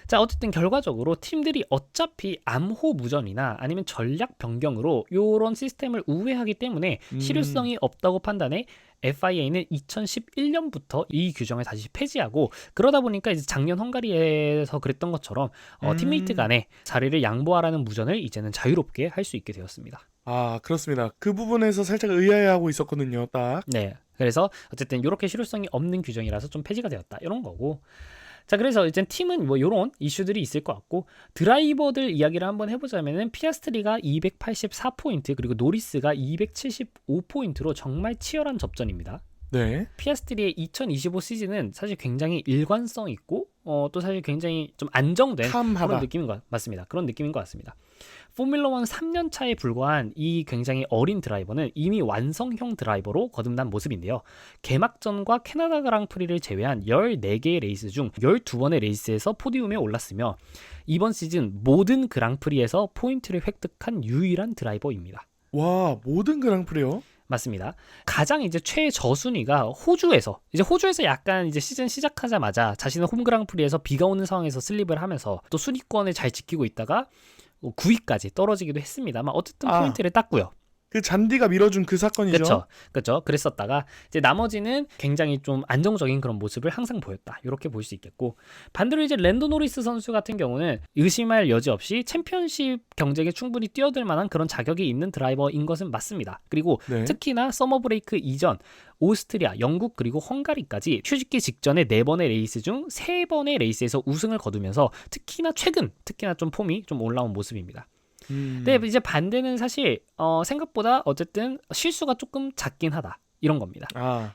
자 어쨌든 결과적으로 팀들이 어차피 암호무전이나 아니면 전략 변경으로 이런 시스템을 우회하기 때문에 실효성이 없다고 판단해 FIA는 2011년부터 이 규정을 다시 폐지하고 그러다 보니까 이제 작년 헝가리에서 그랬던 것처럼 팀메이트 간에 자리를 양보하라는 무전을 이제는 자유롭게 할 수 있게 되었습니다. 아, 그렇습니다. 그 부분에서 살짝 의아해하고 있었거든요. 딱. 네. 그래서 어쨌든 이렇게 실효성이 없는 규정이라서 좀 폐지가 되었다. 이런 거고. 자, 그래서 이제 팀은 뭐 이런 이슈들이 있을 것 같고 드라이버들 이야기를 한번 해보자면은 피아스트리가 284포인트 그리고 노리스가 275포인트로 정말 치열한 접전입니다. 네. 피아스트리의 2025 시즌은 사실 굉장히 일관성 있고 또 사실 굉장히 좀 안정된 캄하다. 그런 느낌인 것 맞습니다. 그런 느낌인 것 같습니다. 포뮬러 1 3년 차에 불과한 이 굉장히 어린 드라이버는 이미 완성형 드라이버로 거듭난 모습인데요. 개막전과 캐나다 그랑프리를 제외한 14개의 레이스 중 12번의 레이스에서 포디움에 올랐으며 이번 시즌 모든 그랑프리에서 포인트를 획득한 유일한 드라이버입니다. 와, 모든 그랑프리요? 맞습니다. 가장 이제 최저순위가 호주에서 약간 이제 시즌 시작하자마자 자신의 홈 그랑프리에서 비가 오는 상황에서 슬립을 하면서 또 순위권을 잘 지키고 있다가 9위까지 떨어지기도 했습니다만 어쨌든 포인트를 땄고요. 그 잔디가 밀어준 그 사건이죠. 그렇죠. 그랬었다가 이제 나머지는 굉장히 좀 안정적인 그런 모습을 항상 보였다. 이렇게 볼 수 있겠고 반대로 이제 랜도 노리스 선수 같은 경우는 의심할 여지 없이 챔피언십 경쟁에 충분히 뛰어들 만한 그런 자격이 있는 드라이버인 것은 맞습니다. 그리고 네. 특히나 서머 브레이크 이전 오스트리아, 영국 그리고 헝가리까지 휴직기 직전에 4번의 레이스 중 3번의 레이스에서 우승을 거두면서 특히나 좀 폼이 좀 올라온 모습입니다. 근데 이제 반대는 사실 생각보다 어쨌든 실수가 조금 작긴 하다. 이런 겁니다.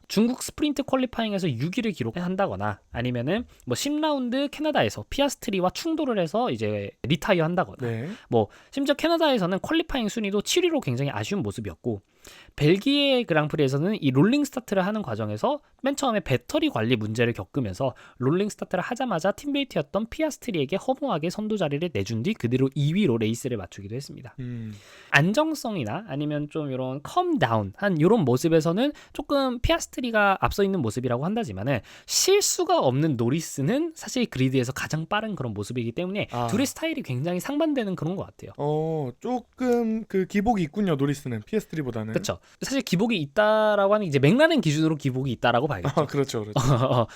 중국 스프린트 퀄리파잉에서 6위를 기록한다거나 아니면은 뭐 10라운드 캐나다에서 피아스트리와 충돌을 해서 이제 리타이어 한다거나 네. 뭐 심지어 캐나다에서는 퀄리파잉 순위도 7위로 굉장히 아쉬운 모습이었고 벨기에 그랑프리에서는 이 롤링 스타트를 하는 과정에서 맨 처음에 배터리 관리 문제를 겪으면서 롤링 스타트를 하자마자 팀메이트였던 피아스트리에게 허무하게 선두 자리를 내준 뒤 그대로 2위로 레이스를 맞추기도 했습니다. 안정성이나 아니면 좀 이런 컴다운한 이런 모습에서는 조금 피아스트리가 앞서 있는 모습이라고 한다지만은 실수가 없는 노리스는 사실 그리드에서 가장 빠른 그런 모습이기 때문에 둘의 스타일이 굉장히 상반되는 그런 것 같아요. 조금 그 기복이 있군요. 노리스는 피아스트리보다는. 그렇죠. 사실 기복이 있다라고 하는 이제 맥라렌 기준으로 기복이 있다라고 봐야겠죠. 그렇죠.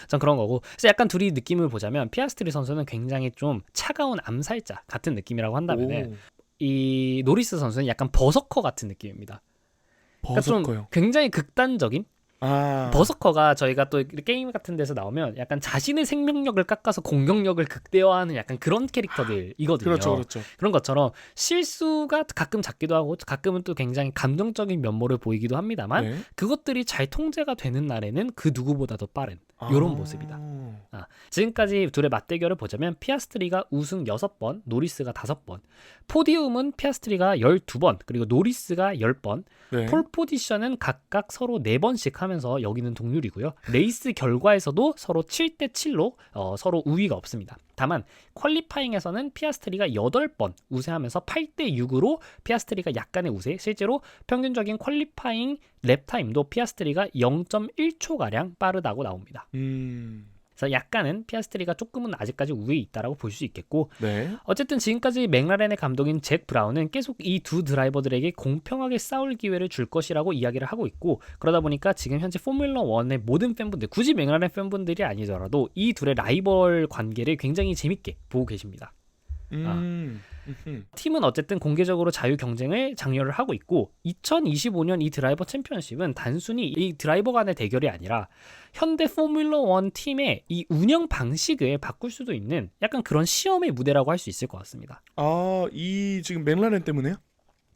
전 그런 거고. 그래서 약간 둘이 느낌을 보자면 피아스트리 선수는 굉장히 좀 차가운 암살자 같은 느낌이라고 한다면은 이 노리스 선수는 약간 버서커 같은 느낌입니다. 버서커요. 그러니까 좀 굉장히 극단적인. 버서커가 저희가 또 게임 같은 데서 나오면 약간 자신의 생명력을 깎아서 공격력을 극대화하는 약간 그런 캐릭터들이거든요. 그렇죠. 그런 것처럼 실수가 가끔 작기도 하고 가끔은 또 굉장히 감정적인 면모를 보이기도 합니다만 네. 그것들이 잘 통제가 되는 날에는 그 누구보다도 빠른 이런 모습이다. 지금까지 둘의 맞대결을 보자면 피아스트리가 우승 6번, 노리스가 5번, 포디움은 피아스트리가 12번, 그리고 노리스가 10번, 네. 폴 포지션은 각각 서로 4번씩 하면서 여기는 동률이고요. 레이스 결과에서도 서로 7대7로 서로 우위가 없습니다. 다만 퀄리파잉에서는 피아스트리가 8번 우세하면서 8대6으로 피아스트리가 약간의 우세. 실제로 평균적인 퀄리파잉 랩타임도 피아스트리가 0.1초가량 빠르다고 나옵니다. 그래서 약간은 피아스트리가 조금은 아직까지 우위에 있다라고 볼 수 있겠고 네. 어쨌든 지금까지 맥라렌의 감독인 잭 브라운은 계속 이 두 드라이버들에게 공평하게 싸울 기회를 줄 것이라고 이야기를 하고 있고 그러다 보니까 지금 현재 포뮬러 1의 모든 팬분들 굳이 맥라렌 팬분들이 아니더라도 이 둘의 라이벌 관계를 굉장히 재밌게 보고 계십니다. 팀은 어쨌든 공개적으로 자유 경쟁을 장려를 하고 있고 2025년 이 드라이버 챔피언십은 단순히 이 드라이버 간의 대결이 아니라 현대 포뮬러 1 팀의 이 운영 방식을 바꿀 수도 있는 약간 그런 시험의 무대라고 할 수 있을 것 같습니다. 이 지금 맥라렌 때문에요?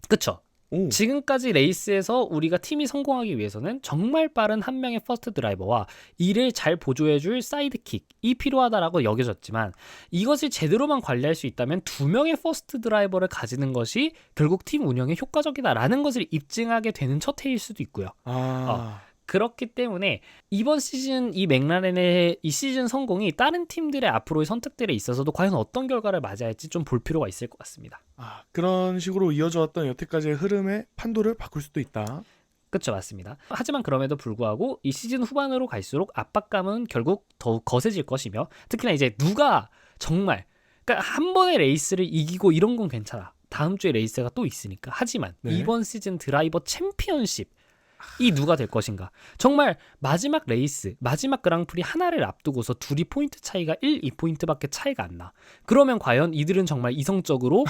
그쵸. 지금까지 레이스에서 우리가 팀이 성공하기 위해서는 정말 빠른 한 명의 퍼스트 드라이버와 이를 잘 보조해줄 사이드킥이 필요하다라고 여겨졌지만 이것을 제대로만 관리할 수 있다면 2명의 퍼스트 드라이버를 가지는 것이 결국 팀 운영에 효과적이다라는 것을 입증하게 되는 첫 해일 수도 있고요. 그렇기 때문에 이번 시즌 이 맥라렌의 이 시즌 성공이 다른 팀들의 앞으로의 선택들에 있어서도 과연 어떤 결과를 맞이할지 좀 볼 필요가 있을 것 같습니다. 그런 식으로 이어져 왔던 여태까지의 흐름의 판도를 바꿀 수도 있다. 그렇죠, 맞습니다. 하지만 그럼에도 불구하고 이 시즌 후반으로 갈수록 압박감은 결국 더욱 거세질 것이며 특히나 이제 누가 정말 그러니까 한 번의 레이스를 이기고 이런 건 괜찮아. 다음 주에 레이스가 또 있으니까. 하지만 이번 시즌 드라이버 챔피언십 이 누가 될 것인가. 정말 마지막 레이스, 마지막 그랑프리 하나를 앞두고서 둘이 포인트 차이가 1, 2포인트밖에 차이가 안 나. 그러면 과연 이들은 정말 이성적으로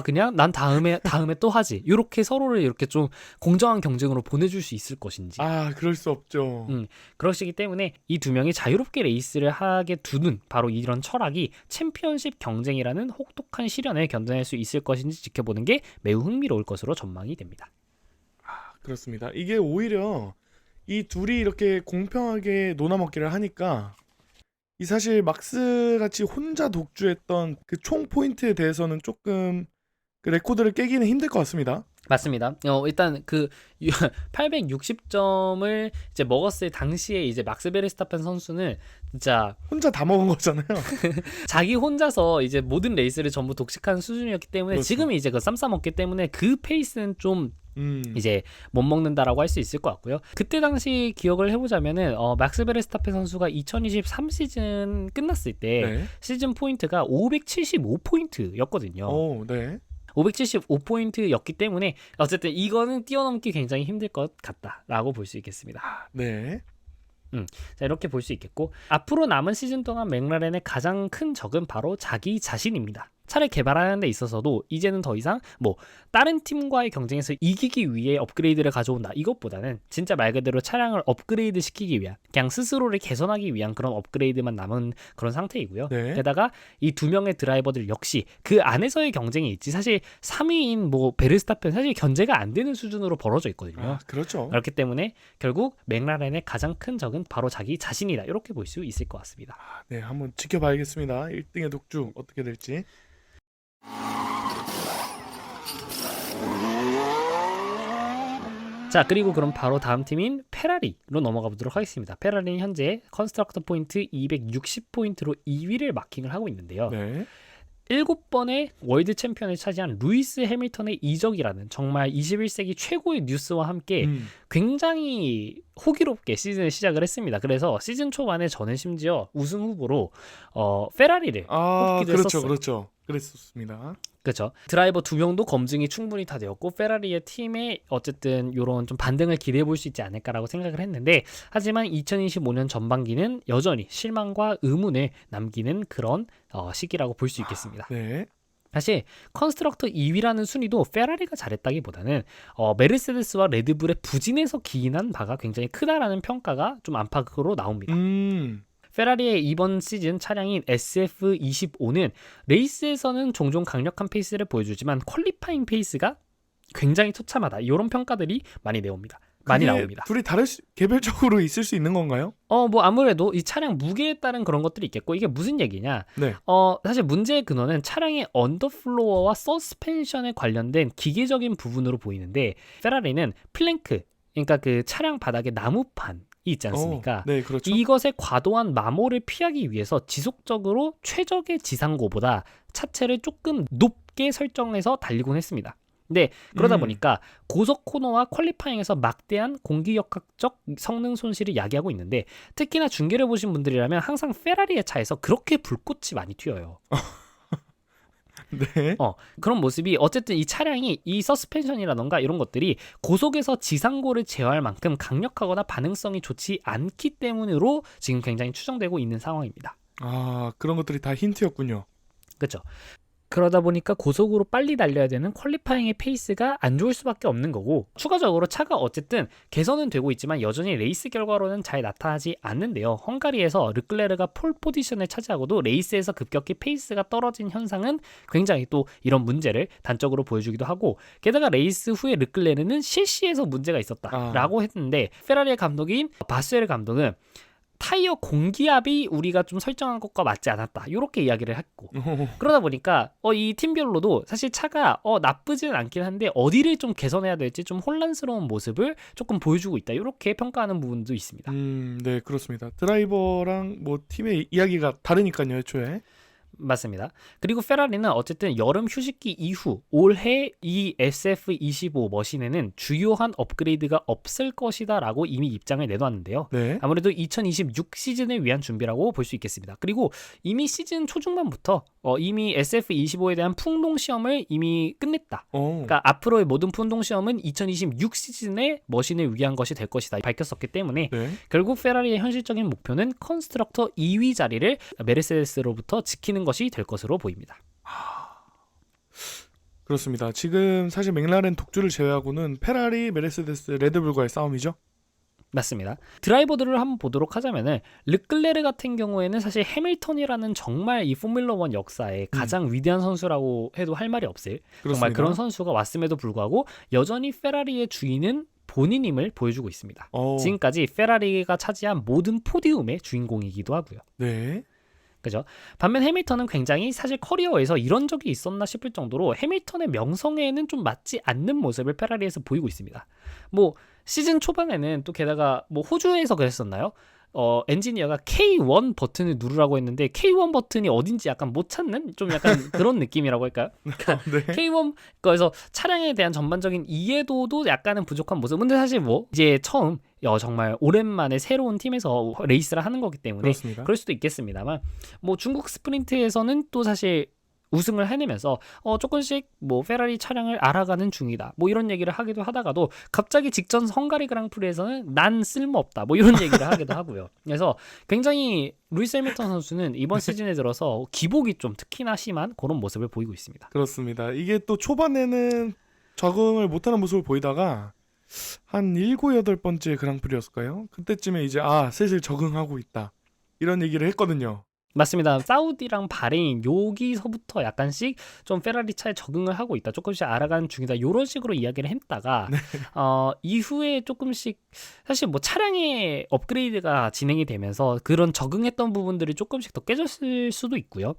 그냥 난 다음에 또 하지. 이렇게 서로를 이렇게 좀 공정한 경쟁으로 보내줄 수 있을 것인지. 그럴 수 없죠. 그러시기 때문에 이 두 명이 자유롭게 레이스를 하게 두는 바로 이런 철학이 챔피언십 경쟁이라는 혹독한 시련을 견뎌낼 수 있을 것인지 지켜보는 게 매우 흥미로울 것으로 전망이 됩니다. 그렇습니다. 이게 오히려 이 둘이 이렇게 공평하게 논아먹기를 하니까 이 사실 막스 같이 혼자 독주했던 그 총 포인트에 대해서는 조금 그 레코드를 깨기는 힘들 것 같습니다. 맞습니다. 일단 그 860점을 이제 먹었을 당시에 이제 막스 베르스타펜 선수는 진짜 혼자 다 먹은 거잖아요. 자기 혼자서 이제 모든 레이스를 전부 독식한 수준이었기 때문에 그렇죠. 지금 이제 그 쌈 싸먹기 때문에 그 페이스는 좀 이제 못 먹는다라고 할 수 있을 것 같고요. 그때 당시 기억을 해보자면은 막스 베르스타펜 선수가 2023 시즌 끝났을 때 네. 시즌 포인트가 575포인트였거든요. 오, 네. 575포인트였기 때문에 어쨌든 이거는 뛰어넘기 굉장히 힘들 것 같다라고 볼 수 있겠습니다. 네. 자, 이렇게 볼 수 있겠고, 앞으로 남은 시즌 동안 맥라렌의 가장 큰 적은 바로 자기 자신입니다. 차를 개발하는 데 있어서도 이제는 더 이상 뭐 다른 팀과의 경쟁에서 이기기 위해 업그레이드를 가져온다, 이것보다는 진짜 말 그대로 차량을 업그레이드 시키기 위한, 그냥 스스로를 개선하기 위한 그런 업그레이드만 남은 그런 상태이고요. 네. 게다가 이 두 명의 드라이버들 역시 그 안에서의 경쟁이 있지, 사실 3위인 뭐 베르스타펜 사실 견제가 안 되는 수준으로 벌어져 있거든요. 아, 그렇죠. 그렇기 때문에 결국 맥라렌의 가장 큰 적은 바로 자기 자신이다, 이렇게 볼 수 있을 것 같습니다. 네, 한번 지켜봐야겠습니다. 1등의 독주 어떻게 될지. 자, 그리고 그럼 바로 다음 팀인 페라리로 넘어가 보도록 하겠습니다. 페라리는 현재 컨스트럭터 포인트 260포인트로 2위를 마킹을 하고 있는데요. 네. 7번의 월드 챔피언을 차지한 루이스 해밀턴의 이적이라는 정말 21세기 최고의 뉴스와 함께 굉장히 호기롭게 시즌을 시작을 했습니다. 그래서 시즌 초반에 저는 심지어 우승 후보로 페라리를 뽑기도 그렇죠, 했었어요. 그렇죠. 그랬었습니다. 그렇죠. 드라이버 2명도 검증이 충분히 다 되었고 페라리의 팀에 어쨌든 이런 좀 반등을 기대해 볼 수 있지 않을까라고 생각을 했는데, 하지만 2025년 전반기는 여전히 실망과 의문을 남기는 그런 시기라고 볼 수 있겠습니다. 네. 사실 컨스트럭터 2위라는 순위도 페라리가 잘했다기보다는 메르세데스와 레드불의 부진에서 기인한 바가 굉장히 크다라는 평가가 좀 안팎으로 나옵니다. 페라리의 이번 시즌 차량인 SF25는 레이스에서는 종종 강력한 페이스를 보여주지만 퀄리파잉 페이스가 굉장히 처참하다, 이런 평가들이 많이 나옵니다. 둘이 개별적으로 있을 수 있는 건가요? 뭐 아무래도 이 차량 무게에 따른 그런 것들이 있겠고, 이게 무슨 얘기냐? 네. 사실 문제의 근원은 차량의 언더플로어와 서스펜션에 관련된 기계적인 부분으로 보이는데, 페라리는 플랭크, 그러니까 그 차량 바닥에 나무판 있지 않습니까? 네, 그렇죠. 이것의 과도한 마모를 피하기 위해서 지속적으로 최적의 지상고보다 차체를 조금 높게 설정해서 달리곤 했습니다. 근데 그러다 보니까 고속 코너와 퀄리파잉에서 막대한 공기역학적 성능 손실을 야기하고 있는데, 특히나 중계를 보신 분들이라면 항상 페라리의 차에서 그렇게 불꽃이 많이 튀어요. 네. 그런 모습이, 어쨌든 이 차량이 이 서스펜션이라던가 이런 것들이 고속에서 지상고를 제어할 만큼 강력하거나 반응성이 좋지 않기 때문으로 지금 굉장히 추정되고 있는 상황입니다. 그런 것들이 다 힌트였군요. 그렇죠. 그러다 보니까 고속으로 빨리 달려야 되는 퀄리파잉의 페이스가 안 좋을 수밖에 없는 거고, 추가적으로 차가 어쨌든 개선은 되고 있지만 여전히 레이스 결과로는 잘 나타나지 않는데요. 헝가리에서 르클레르가 폴 포지션을 차지하고도 레이스에서 급격히 페이스가 떨어진 현상은 굉장히 또 이런 문제를 단적으로 보여주기도 하고, 게다가 레이스 후에 르클레르는 실시에서 문제가 있었다라고 했는데, 페라리의 감독인 바스엘 감독은 타이어 공기압이 우리가 좀 설정한 것과 맞지 않았다, 이렇게 이야기를 했고, 그러다 보니까 이 팀별로도 사실 차가 나쁘지는 않긴 한데 어디를 좀 개선해야 될지 좀 혼란스러운 모습을 조금 보여주고 있다, 이렇게 평가하는 부분도 있습니다. 네, 그렇습니다. 드라이버랑 뭐 팀의 이야기가 다르니까요, 애초에. 맞습니다. 그리고 페라리는 어쨌든 여름 휴식기 이후 올해 이 SF25 머신에는 주요한 업그레이드가 없을 것이다 라고 이미 입장을 내놓았는데요. 네. 아무래도 2026 시즌을 위한 준비라고 볼 수 있겠습니다. 그리고 이미 시즌 초중반부터 이미 SF25에 대한 풍동 시험을 이미 끝냈다. 그러니까 앞으로의 모든 풍동 시험은 2026 시즌의 머신을 위한 것이 될 것이다 밝혔었기 때문에, 네. 결국 페라리의 현실적인 목표는 컨스트럭터 2위 자리를 메르세데스로부터 지키는 것이 될 것으로 보입니다. 그렇습니다. 지금 사실 맥라렌 독주를 제외하고는 페라리, 메르세데스, 레드불과의 싸움이죠. 맞습니다. 드라이버들을 한번 보도록 하자면은 르클레르 같은 경우에는 사실 해밀턴이라는 정말 이 포뮬러 1 역사의 가장 위대한 선수라고 해도 할 말이 없을, 그렇습니다. 정말 그런 선수가 왔음에도 불구하고 여전히 페라리의 주인은 본인임을 보여주고 있습니다. 어. 지금까지 페라리가 차지한 모든 포디움의 주인공이기도 하고요. 네. 그죠? 반면 해밀턴은 굉장히 사실 커리어에서 이런 적이 있었나 싶을 정도로 해밀턴의 명성에는 좀 맞지 않는 모습을 페라리에서 보이고 있습니다. 뭐 시즌 초반에는 또 게다가 뭐 호주에서 그랬었나요? 엔지니어가 K1 버튼을 누르라고 했는데 K1 버튼이 어딘지 약간 못 찾는 좀 약간 그런 느낌이라고 할까요? 그러니까 네. K1 거에서 차량에 대한 전반적인 이해도도 약간은 부족한 모습. 근데 사실 뭐 이제 처음 정말 오랜만에 새로운 팀에서 레이스를 하는 거기 때문에 그렇습니다. 그럴 수도 있겠습니다만 뭐 중국 스프린트에서는 또 사실 우승을 해내면서 조금씩 뭐 페라리 차량을 알아가는 중이다 뭐 이런 얘기를 하기도 하다가도 갑자기 직전 헝가리 그랑프리에서는 난 쓸모없다 뭐 이런 얘기를 하기도 하고요. 그래서 굉장히 루이스 해밀턴 선수는 이번 시즌에 들어서 기복이 좀 특히나 심한 그런 모습을 보이고 있습니다. 그렇습니다. 이게 또 초반에는 적응을 못하는 모습을 보이다가 한 7, 8번째 그랑프리였을까요? 그때쯤에 이제 슬슬 적응하고 있다 이런 얘기를 했거든요. 맞습니다. 사우디랑 바레인 여기서부터 약간씩 좀 페라리 차에 적응을 하고 있다. 조금씩 알아가는 중이다. 이런 식으로 이야기를 했다가 이후에 조금씩 사실 뭐 차량의 업그레이드가 진행이 되면서 그런 적응했던 부분들이 조금씩 더 깨졌을 수도 있고요.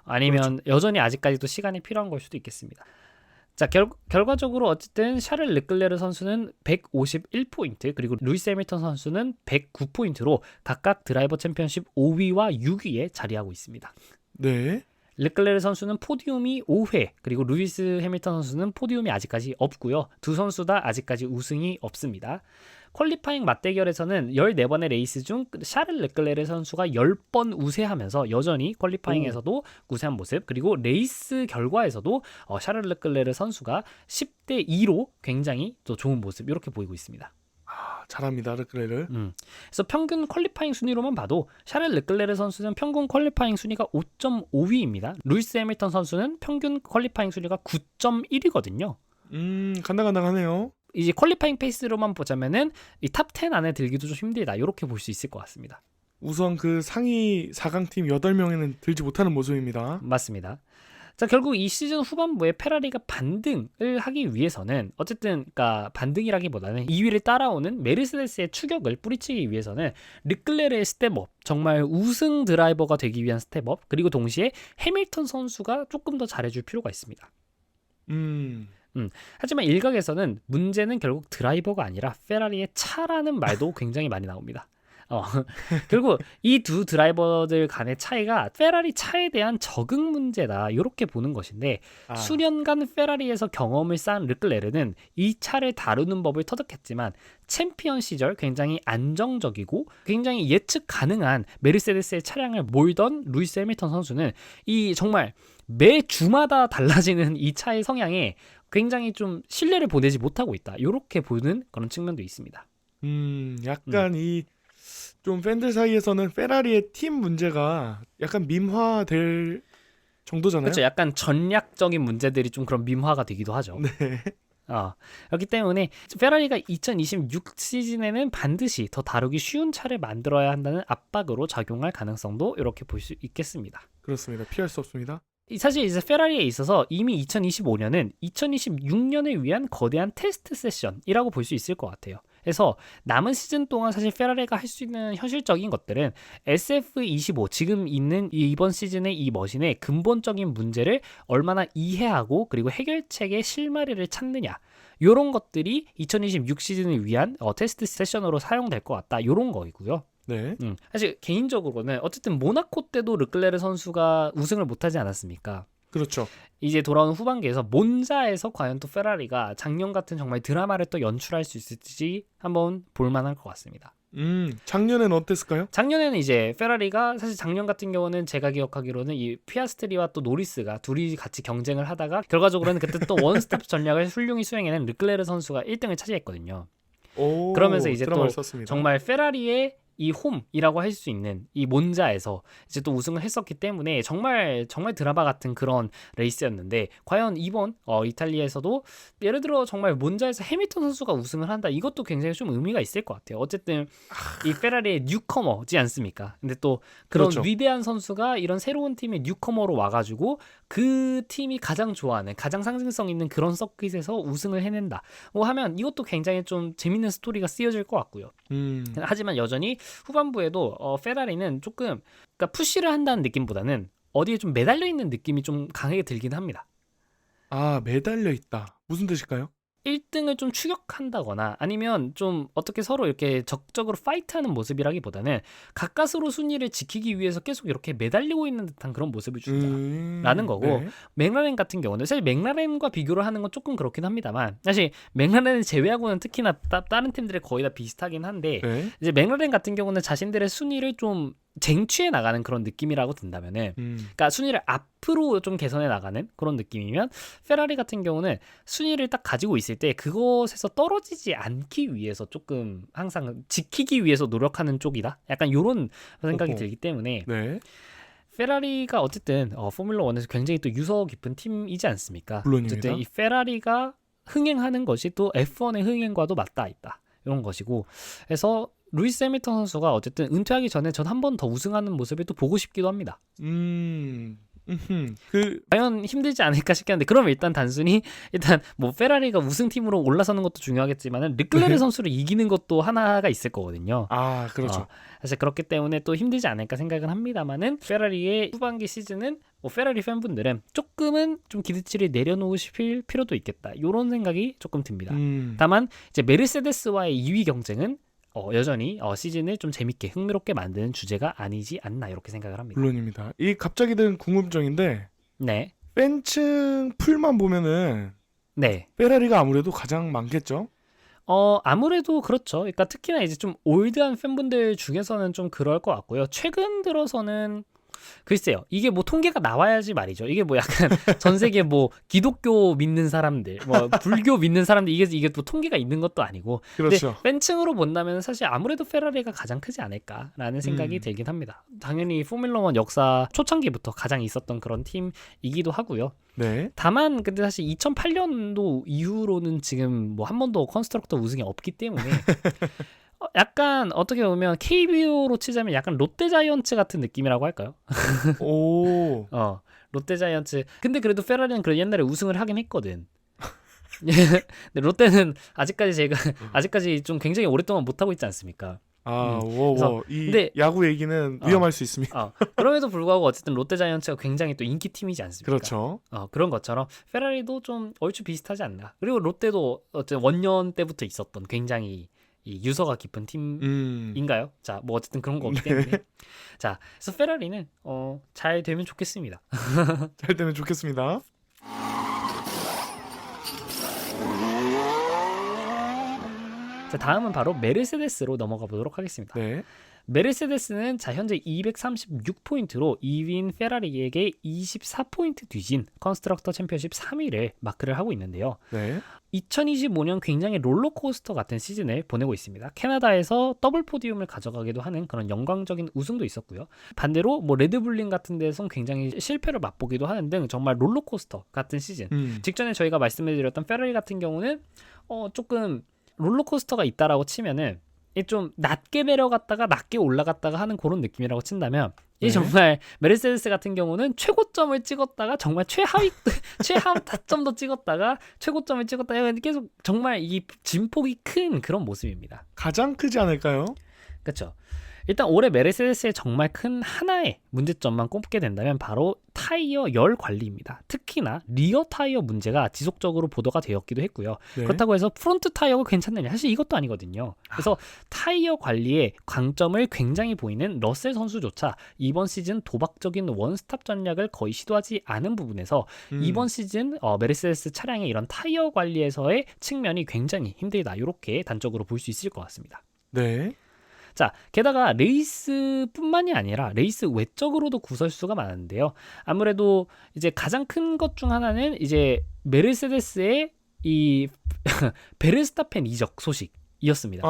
아니면 그렇죠. 여전히 아직까지도 시간이 필요한 걸 수도 있겠습니다. 자, 결과적으로 어쨌든 샤를 르클레르 선수는 151포인트 그리고 루이스 해밀턴 선수는 109포인트로 각각 드라이버 챔피언십 5위와 6위에 자리하고 있습니다. 네. 르클레르 선수는 포디움이 5회 그리고 루이스 해밀턴 선수는 포디움이 아직까지 없고요. 두 선수 다 아직까지 우승이 없습니다. 퀄리파잉 맞대결에서는 14번의 레이스 중 샤를 르클레르 선수가 10번 우세하면서 여전히 퀄리파잉에서도 우세한 모습 그리고 레이스 결과에서도 샤를 르클레르 선수가 10대 2로 굉장히 또 좋은 모습 이렇게 보이고 있습니다. 잘합니다. 르클레르. 그래서 평균 퀄리파잉 순위로만 봐도 샤를 르클레르 선수는 평균 퀄리파잉 순위가 5.5위입니다. 루이스 해밀턴 선수는 평균 퀄리파잉 순위가 9.1위거든요. 간당간당하네요. 이제 퀄리파잉 페이스로만 보자면은 이 탑 10 안에 들기도 좀 힘들다. 이렇게 볼 수 있을 것 같습니다. 우선 그 상위 4강팀 8명에는 들지 못하는 모습입니다. 맞습니다. 자, 결국 이 시즌 후반부에 페라리가 반등을 하기 위해서는 어쨌든 그러니까 반등이라기보다는 2위를 따라오는 메르세데스의 추격을 뿌리치기 위해서는 르클레르의 스텝업, 정말 우승 드라이버가 되기 위한 스텝업, 그리고 동시에 해밀턴 선수가 조금 더 잘해줄 필요가 있습니다. 하지만 일각에서는 문제는 결국 드라이버가 아니라 페라리의 차라는 말도 굉장히 많이 나옵니다. 결국 이 두 드라이버들 간의 차이가 페라리 차에 대한 적응 문제다 이렇게 보는 것인데 수년간 페라리에서 경험을 쌓은 르클레르는 이 차를 다루는 법을 터득했지만 챔피언 시절 굉장히 안정적이고 굉장히 예측 가능한 메르세데스의 차량을 몰던 루이스 해밀턴 선수는 이 정말 매 주마다 달라지는 이 차의 성향에 굉장히 좀 신뢰를 보내지 못하고 있다 이렇게 보는 그런 측면도 있습니다. 약간 이 좀 팬들 사이에서는 페라리의 팀 문제가 약간 밈화될 정도잖아요. 그렇죠. 약간 전략적인 문제들이 좀 그런 밈화가 되기도 하죠. 네. 그렇기 때문에 페라리가 2026 시즌에는 반드시 더 다루기 쉬운 차를 만들어야 한다는 압박으로 작용할 가능성도 이렇게 볼 수 있겠습니다. 그렇습니다. 피할 수 없습니다. 사실 이제 페라리에 있어서 이미 2025년은 2026년을 위한 거대한 테스트 세션이라고 볼 수 있을 것 같아요. 그래서 남은 시즌 동안 사실 페라리가 할 수 있는 현실적인 것들은 SF25 지금 있는 이번 시즌의 이 머신의 근본적인 문제를 얼마나 이해하고 그리고 해결책의 실마리를 찾느냐 이런 것들이 2026 시즌을 위한 테스트 세션으로 사용될 것 같다 이런 거이고요. 네. 사실 개인적으로는 어쨌든 모나코 때도 르클레르 선수가 우승을 못하지 않았습니까? 그렇죠. 이제 돌아오는 후반기에서 몬자에서 과연 또 페라리가 작년 같은 정말 드라마를 또 연출할 수 있을지 한번 볼만할 것 같습니다. 작년에는 어땠을까요? 작년에는 이제 페라리가 사실 작년 같은 경우는 제가 기억하기로는 이 피아스트리와 또 노리스가 둘이 같이 경쟁을 하다가 결과적으로는 그때 또 원스톱 전략을 훌륭히 수행해낸 르클레르 선수가 1등을 차지했거든요. 그러면서 이제 또 썼습니다. 정말 페라리의 이 홈이라고 할 수 있는 이 몬자에서 이제 또 우승을 했었기 때문에 정말 드라마 같은 그런 레이스였는데 과연 이번 이탈리아에서도 예를 들어 정말 몬자에서 해밀턴 선수가 우승을 한다 이것도 굉장히 좀 의미가 있을 것 같아요. 어쨌든 이 페라리의 뉴커머지 않습니까? 근데 또 그런 그렇죠. 위대한 선수가 이런 새로운 팀의 뉴커머로 와가지고 그 팀이 가장 좋아하는 가장 상징성 있는 그런 서킷에서 우승을 해낸다. 뭐 하면 이것도 굉장히 좀 재밌는 스토리가 쓰여질 것 같고요. 하지만 여전히 후반부에도 페라리는 조금 그러니까 푸시를 한다는 느낌보다는 어디에 좀 매달려 있는 느낌이 좀 강하게 들긴 합니다. 아, 매달려 있다. 무슨 뜻일까요? 1등을 좀 추격한다거나 아니면 좀 어떻게 서로 이렇게 적극적으로 파이트하는 모습이라기보다는 가까스로 순위를 지키기 위해서 계속 이렇게 매달리고 있는 듯한 그런 모습을 준다라는 거고 네. 맥라렌 같은 경우는 사실 맥라렌과 비교를 하는 건 조금 그렇긴 합니다만 사실 맥라렌을 제외하고는 특히나 다른 팀들이 거의 다 비슷하긴 한데 네. 이제 맥라렌 같은 경우는 자신들의 순위를 좀 쟁취해 나가는 그런 느낌이라고 든다면은 그러니까 순위를 앞으로 좀 개선해 나가는 그런 느낌이면 페라리 같은 경우는 순위를 딱 가지고 있을 때 그것에서 떨어지지 않기 위해서 조금 항상 지키기 위해서 노력하는 쪽이다. 약간 이런 생각이 어허. 들기 때문에 네. 페라리가 어쨌든 포뮬러 1에서 굉장히 또 유서 깊은 팀이지 않습니까? 물론입니다. 어쨌든 이 페라리가 흥행하는 것이 또 F1의 흥행과도 맞닿아 있다. 이런 것이고 그래서 루이스 해밀턴 선수가 어쨌든 은퇴하기 전에 전 한 번 더 우승하는 모습을 또 보고 싶기도 합니다. 과연 힘들지 않을까 싶긴 한데 그럼 일단 단순히 일단 뭐 페라리가 우승팀으로 올라서는 것도 중요하겠지만은 르클레르 네. 선수를 이기는 것도 하나가 있을 거거든요. 아, 그렇죠. 사실 그렇기 때문에 또 힘들지 않을까 생각은 합니다만은 페라리의 후반기 시즌은 뭐 페라리 팬분들은 조금은 좀 기대치를 내려놓으실 필요도 있겠다. 이런 생각이 조금 듭니다. 다만 이제 메르세데스와의 2위 경쟁은 여전히 시즌을 좀 재밌게 흥미롭게 만드는 주제가 아니지 않나 이렇게 생각을 합니다. 물론입니다. 이 갑자기 든 궁금증인데 네, 팬층 풀만 보면은 네. 페라리가 아무래도 가장 많겠죠? 아무래도 그렇죠. 그러니까 특히나 이제 좀 올드한 팬분들 중에서는 좀 그럴 것 같고요. 최근 들어서는 글쎄요. 이게 뭐 통계가 나와야지 말이죠. 이게 뭐 약간 전 세계 뭐 기독교 믿는 사람들, 뭐 불교 믿는 사람들 이게 또 통계가 있는 것도 아니고. 그렇죠. 근데 팬층으로 본다면 사실 아무래도 페라리가 가장 크지 않을까라는 생각이 들긴 합니다. 당연히 포뮬러 1 역사 초창기부터 가장 있었던 그런 팀이기도 하고요. 네. 다만 근데 사실 2008년도 이후로는 지금 뭐 한 번도 컨스트럭터 우승이 없기 때문에 약간 어떻게 보면 KBO로 치자면 약간 롯데자이언츠 같은 느낌이라고 할까요? 오. 롯데자이언츠. 근데 그래도 페라리는 그래 옛날에 우승을 하긴 했거든. 근데 롯데는 아직까지 좀 굉장히 오랫동안 못 하고 있지 않습니까? 그래서 이 근데- 야구 얘기는 위험할 수 있습니다. 그럼에도 불구하고 어쨌든 롯데자이언츠가 굉장히 또 인기 팀이지 않습니까? 그렇죠. 그런 것처럼 페라리도 좀 얼추 비슷하지 않나. 그리고 롯데도 어쨌든 원년 때부터 있었던 굉장히 이 유서가 깊은 팀인가요? 자, 뭐 어쨌든 그런 거기 때문에. 자, 그래서 페라리는 잘 되면 좋겠습니다. 잘 되면 좋겠습니다. 자, 다음은 바로 메르세데스로 넘어가 보도록 하겠습니다. 네. 메르세데스는 자 현재 236포인트로 2위인 페라리에게 24포인트 뒤진 컨스트럭터 챔피언십 3위를 마크를 하고 있는데요. 네. 2025년 굉장히 롤러코스터 같은 시즌을 보내고 있습니다. 캐나다에서 더블 포디움을 가져가기도 하는 그런 영광적인 우승도 있었고요. 반대로 뭐 레드불링 같은 데선 굉장히 실패를 맛보기도 하는 등 정말 롤러코스터 같은 시즌. 직전에 저희가 말씀해드렸던 페라리 같은 경우는 조금 롤러코스터가 있다라고 치면은 이 좀 낮게 내려갔다가 낮게 올라갔다가 하는 그런 느낌이라고 친다면 이 네. 정말 메르세데스 같은 경우는 최고점을 찍었다가 정말 최하 타점도 찍었다가 최고점을 찍었다가 계속 정말 이 진폭이 큰 그런 모습입니다. 가장 크지 않을까요? 그렇죠. 일단 올해 메르세데스의 정말 큰 하나의 문제점만 꼽게 된다면 바로 타이어 열 관리입니다. 특히나 리어 타이어 문제가 지속적으로 보도가 되었기도 했고요. 네. 그렇다고 해서 프론트 타이어가 괜찮느냐? 사실 이것도 아니거든요. 그래서 타이어 관리에 강점을 굉장히 보이는 러셀 선수조차 이번 시즌 도박적인 원스톱 전략을 거의 시도하지 않은 부분에서 이번 시즌 메르세데스 차량의 이런 타이어 관리에서의 측면이 굉장히 힘들다. 이렇게 단적으로 볼 수 있을 것 같습니다. 네. 자, 게다가 레이스뿐만이 아니라 레이스 외적으로도 구설수가 많은데요. 아무래도 이제 가장 큰 것 중 하나는 이제 메르세데스의 이 베르스타펜 이적 소식이었습니다.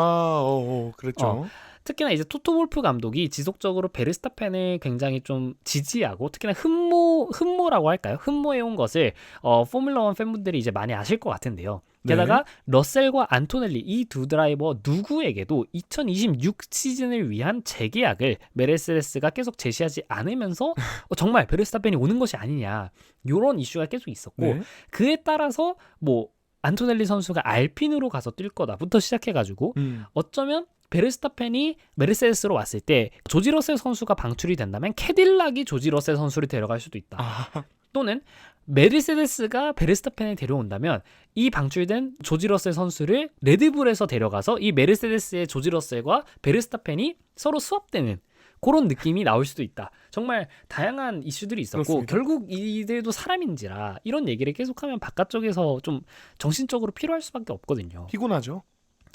그랬죠. 특히나 이제 토토 볼프 감독이 지속적으로 베르스타펜을 굉장히 좀 지지하고 특히나 흠모라고 할까요? 흠모해온 것을 포뮬러 1 팬분들이 이제 많이 아실 것 같은데요. 게다가 네. 러셀과 안토넬리 이 두 드라이버 누구에게도 2026 시즌을 위한 재계약을 메르세데스가 계속 제시하지 않으면서 정말 베르스타펜이 오는 것이 아니냐 이런 이슈가 계속 있었고 네. 그에 따라서 뭐 안토넬리 선수가 알핀으로 가서 뛸 거다부터 시작해가지고 어쩌면 베르스타펜이 메르세데스로 왔을 때 조지 러셀 선수가 방출이 된다면 캐딜락이 조지 러셀 선수를 데려갈 수도 있다. 아, 또는 메르세데스가 베르스타펜을 데려온다면 이 방출된 조지 러셀 선수를 레드불에서 데려가서 이 메르세데스의 조지 러셀과 베르스타펜이 서로 수합되는 그런 느낌이 나올 수도 있다. 정말 다양한 이슈들이 있었고 그렇습니다. 결국 이들도 사람인지라 이런 얘기를 계속하면 바깥쪽에서 좀 정신적으로 필요할 수밖에 없거든요. 피곤하죠.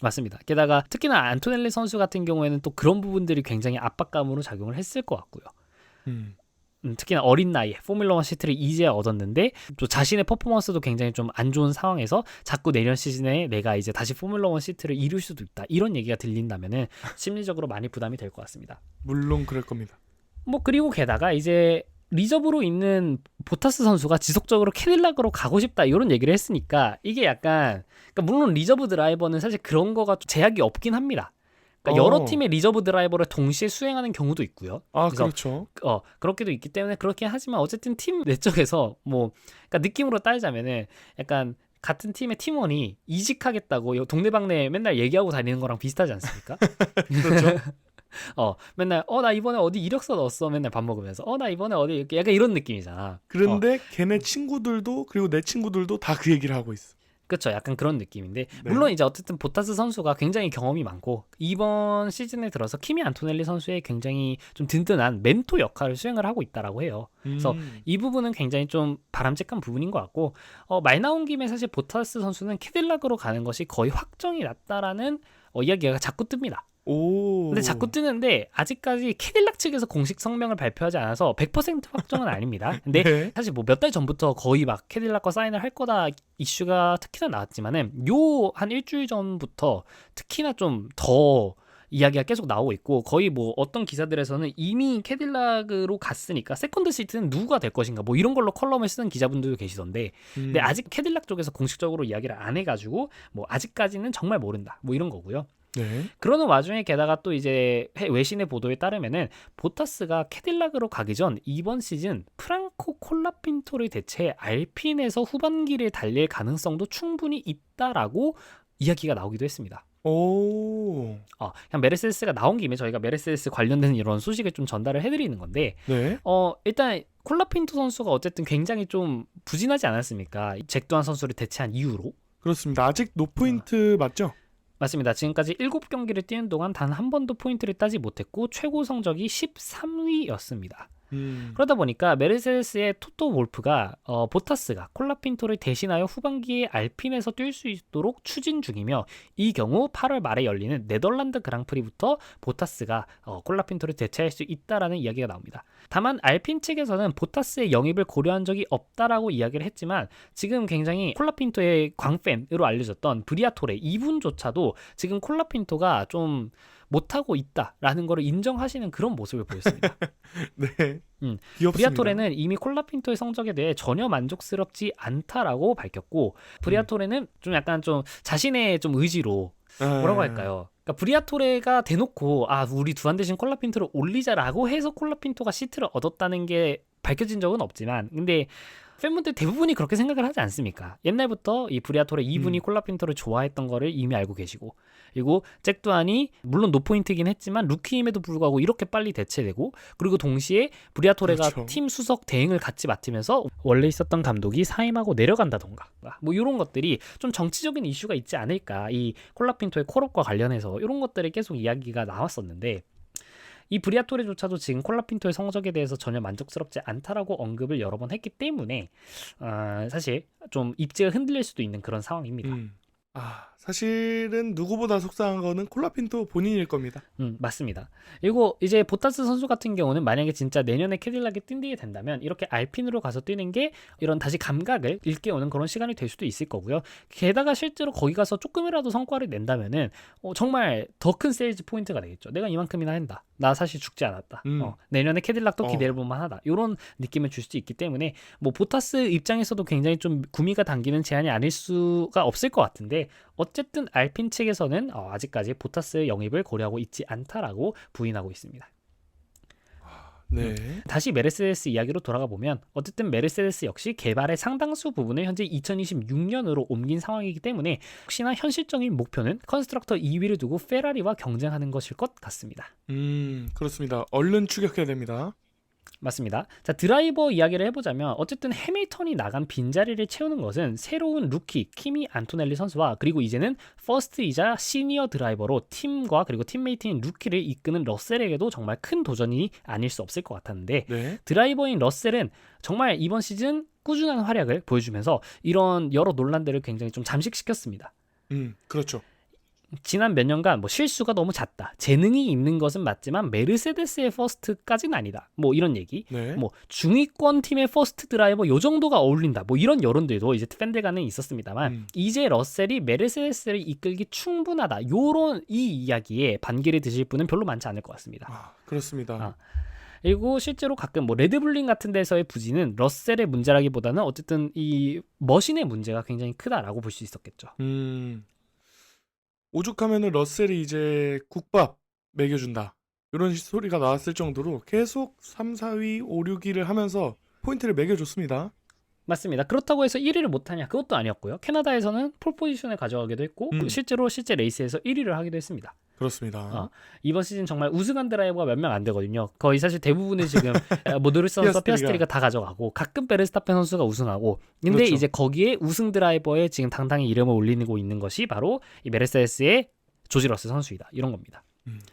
맞습니다. 게다가 특히나 안토넬리 선수 같은 경우에는 또 그런 부분들이 굉장히 압박감으로 작용을 했을 것 같고요. 특히나 어린 나이에 포뮬러 1 시트를 이제 얻었는데 또 자신의 퍼포먼스도 굉장히 좀 안 좋은 상황에서 자꾸 내년 시즌에 내가 이제 다시 포뮬러 1 시트를 이룰 수도 있다. 이런 얘기가 들린다면은 심리적으로 많이 부담이 될 것 같습니다. 물론 그럴 겁니다. 뭐 그리고 게다가 이제 리저브로 있는 보타스 선수가 지속적으로 캐딜락으로 가고 싶다 이런 얘기를 했으니까 이게 약간 그러니까 물론 리저브 드라이버는 사실 그런 거가 제약이 없긴 합니다. 그러니까 여러 팀의 리저브 드라이버를 동시에 수행하는 경우도 있고요. 아, 그래서 그렇죠. 그렇게도 있기 때문에 그렇긴 하지만 어쨌든 팀 내적에서 뭐 그러니까 느낌으로 따지자면은 약간 같은 팀의 팀원이 이직하겠다고 동네방네 맨날 얘기하고 다니는 거랑 비슷하지 않습니까? 그렇죠. 맨날 나 이번에 어디 이력서 넣었어 맨날 밥 먹으면서 나 이번에 어디 이렇게 약간 이런 느낌이잖아. 그런데 걔네 친구들도 그리고 내 친구들도 다 그 얘기를 하고 있어. 그렇죠. 약간 그런 느낌인데 네. 물론 이제 어쨌든 보타스 선수가 굉장히 경험이 많고 이번 시즌에 들어서 키미 안토넬리 선수의 굉장히 좀 든든한 멘토 역할을 수행을 하고 있다라고 해요. 그래서 이 부분은 굉장히 좀 바람직한 부분인 것 같고 말 나온 김에 사실 보타스 선수는 캐딜락으로 가는 것이 거의 확정이 났다라는 이야기가 자꾸 뜹니다. 오. 근데 자꾸 뜨는데 아직까지 캐딜락 측에서 공식 성명을 발표하지 않아서 100% 확정은 아닙니다. 근데 네. 사실 뭐 몇 달 전부터 거의 막 캐딜락과 사인을 할 거다 이슈가 특히나 나왔지만은 요 한 일주일 전부터 특히나 좀 더 이야기가 계속 나오고 있고 거의 뭐 어떤 기사들에서는 이미 캐딜락으로 갔으니까 세컨드 시트는 누가 될 것인가 뭐 이런 걸로 컬럼을 쓰는 기자분들도 계시던데 근데 아직 캐딜락 쪽에서 공식적으로 이야기를 안 해가지고 뭐 아직까지는 정말 모른다 뭐 이런 거고요. 네. 그러는 와중에 게다가 또 이제 외신의 보도에 따르면은 보타스가 캐딜락으로 가기 전 이번 시즌 프랑코 콜라핀토를 대체 알핀에서 후반기를 달릴 가능성도 충분히 있다라고 이야기가 나오기도 했습니다. 오. 그냥 메르세데스가 나온 김에 저희가 메르세데스 관련된 이런 소식을 좀 전달을 해드리는 건데 네. 일단 콜라핀토 선수가 어쨌든 굉장히 좀 부진하지 않았습니까? 잭도한 선수를 대체한 이후로. 그렇습니다. 아직 노포인트 맞죠? 맞습니다. 지금까지 7경기를 뛰는 동안 단 한 번도 포인트를 따지 못했고 최고 성적이 13위였습니다. 그러다 보니까 메르세데스의 토토 볼프가 보타스가 콜라핀토를 대신하여 후반기에 알핀에서 뛸 수 있도록 추진 중이며 이 경우 8월 말에 열리는 네덜란드 그랑프리부터 보타스가 콜라핀토를 대체할 수 있다라는 이야기가 나옵니다. 다만 알핀 측에서는 보타스의 영입을 고려한 적이 없다라고 이야기를 했지만 지금 굉장히 콜라핀토의 광팬으로 알려졌던 브리아토레 이분조차도 지금 콜라핀토가 좀 못하고 있다라는 걸 인정하시는 그런 모습을 보였습니다. 네. 귀엽습니다. 브리아토레는 이미 콜라핀토의 성적에 대해 전혀 만족스럽지 않다라고 밝혔고 브리아토레는 좀 약간 좀 자신의 좀 의지로 뭐라고 할까요? 그러니까 브리아토레가 대놓고 우리 두한 대신 콜라핀토를 올리자라고 해서 콜라핀토가 시트를 얻었다는 게 밝혀진 적은 없지만 근데 팬분들 대부분이 그렇게 생각을 하지 않습니까? 옛날부터 이 브리아토레 이분이 콜라핀토를 좋아했던 거를 이미 알고 계시고 그리고 잭두안이 물론 노포인트긴 했지만 루키임에도 불구하고 이렇게 빨리 대체되고 그리고 동시에 브리아토레가 그렇죠. 팀 수석 대행을 같이 맡으면서 원래 있었던 감독이 사임하고 내려간다던가 뭐 이런 것들이 좀 정치적인 이슈가 있지 않을까 이 콜라핀토의 콜업과 관련해서 이런 것들이 계속 이야기가 나왔었는데 이 브리아토레조차도 지금 콜라핀토의 성적에 대해서 전혀 만족스럽지 않다라고 언급을 여러 번 했기 때문에 사실 좀 입지가 흔들릴 수도 있는 그런 상황입니다. 사실은 누구보다 속상한 거는 콜라핀토 본인일 겁니다. 맞습니다. 그리고 이제 보타스 선수 같은 경우는 만약에 진짜 내년에 캐딜락에 뛴게 된다면 이렇게 알핀으로 가서 뛰는 게 이런 다시 감각을 일깨우는 그런 시간이 될 수도 있을 거고요. 게다가 실제로 거기 가서 조금이라도 성과를 낸다면은 정말 더 큰 세일즈 포인트가 되겠죠. 내가 이만큼이나 한다. 나 사실 죽지 않았다. 내년에 캐딜락도 기대해볼만 하다. 이런 느낌을 줄 수 있기 때문에 뭐 보타스 입장에서도 굉장히 좀 구미가 당기는 제안이 아닐 수가 없을 것 같은데 어쨌든 알핀 측에서는 아직까지 보타스 영입을 고려하고 있지 않다라고 부인하고 있습니다. 네. 다시 메르세데스 이야기로 돌아가 보면 어쨌든 메르세데스 역시 개발의 상당수 부분을 현재 2026년으로 옮긴 상황이기 때문에 혹시나 현실적인 목표는 컨스트럭터 2위를 두고 페라리와 경쟁하는 것일 것 같습니다. 그렇습니다. 얼른 추격해야 됩니다. 맞습니다. 자, 드라이버 이야기를 해보자면 어쨌든 해밀턴이 나간 빈자리를 채우는 것은 새로운 루키 키미 안토넬리 선수와 그리고 이제는 퍼스트이자 시니어 드라이버로 팀과 그리고 팀메이트인 루키를 이끄는 러셀에게도 정말 큰 도전이 아닐 수 없을 것 같았는데 네. 드라이버인 러셀은 정말 이번 시즌 꾸준한 활약을 보여주면서 이런 여러 논란들을 굉장히 좀 잠식시켰습니다. 그렇죠. 지난 몇 년간 뭐 실수가 너무 잦다. 재능이 있는 것은 맞지만 메르세데스의 퍼스트까지는 아니다. 뭐 이런 얘기. 네. 뭐 중위권 팀의 퍼스트 드라이버 요 정도가 어울린다. 뭐 이런 여론들도 이제 팬들 간에 있었습니다만 이제 러셀이 메르세데스를 이끌기 충분하다. 요런 이 이야기에 반기를 드실 분은 별로 많지 않을 것 같습니다. 그렇습니다. 그리고 실제로 가끔 뭐 레드불링 같은 데서의 부진은 러셀의 문제라기보다는 어쨌든 이 머신의 문제가 굉장히 크다라고 볼 수 있었겠죠. 오죽하면은 러셀이 이제 국밥 먹여준다 이런 소리가 나왔을 정도로 계속 3, 4위, 5, 6위를 하면서 포인트를 먹여줬습니다. 맞습니다. 그렇다고 해서 1위를 못하냐? 그것도 아니었고요. 캐나다에서는 폴 포지션을 가져가기도 했고 실제 레이스에서 1위를 하기도 했습니다. 그렇습니다. 이번 시즌 정말 우승한 드라이버가 몇 명 안 되거든요. 거의 사실 대부분을 지금 뭐 노리스 선수와 피아스트리가 다 가져가고 가끔 베르스타펜 선수가 우승하고 근데 그렇죠. 이제 거기에 우승 드라이버에 지금 당당히 이름을 올리고 있는 것이 바로 이 메르세데스의 조지 러셀 선수이다. 이런 겁니다.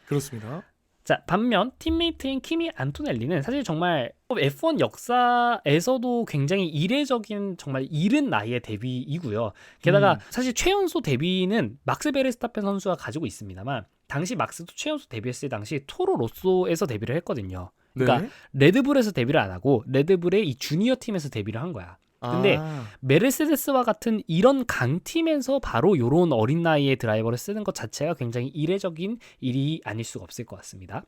그렇습니다. 자, 반면 팀메이트인 키미 안토넬리는 사실 정말 F1 역사에서도 굉장히 이례적인 정말 이른 나이의 데뷔이고요. 게다가 사실 최연소 데뷔는 막스 베르스타펜 선수가 가지고 있습니다만 당시 막스도 최연소 데뷔했을 당시 토로 로쏘에서 데뷔를 했거든요. 그러니까 네. 레드불에서 데뷔를 안 하고 레드불의 이 주니어 팀에서 데뷔를 한 거야. 근데 메르세데스와 같은 이런 강팀에서 바로 요런 어린 나이의 드라이버를 쓰는 것 자체가 굉장히 이례적인 일이 아닐 수가 없을 것 같습니다.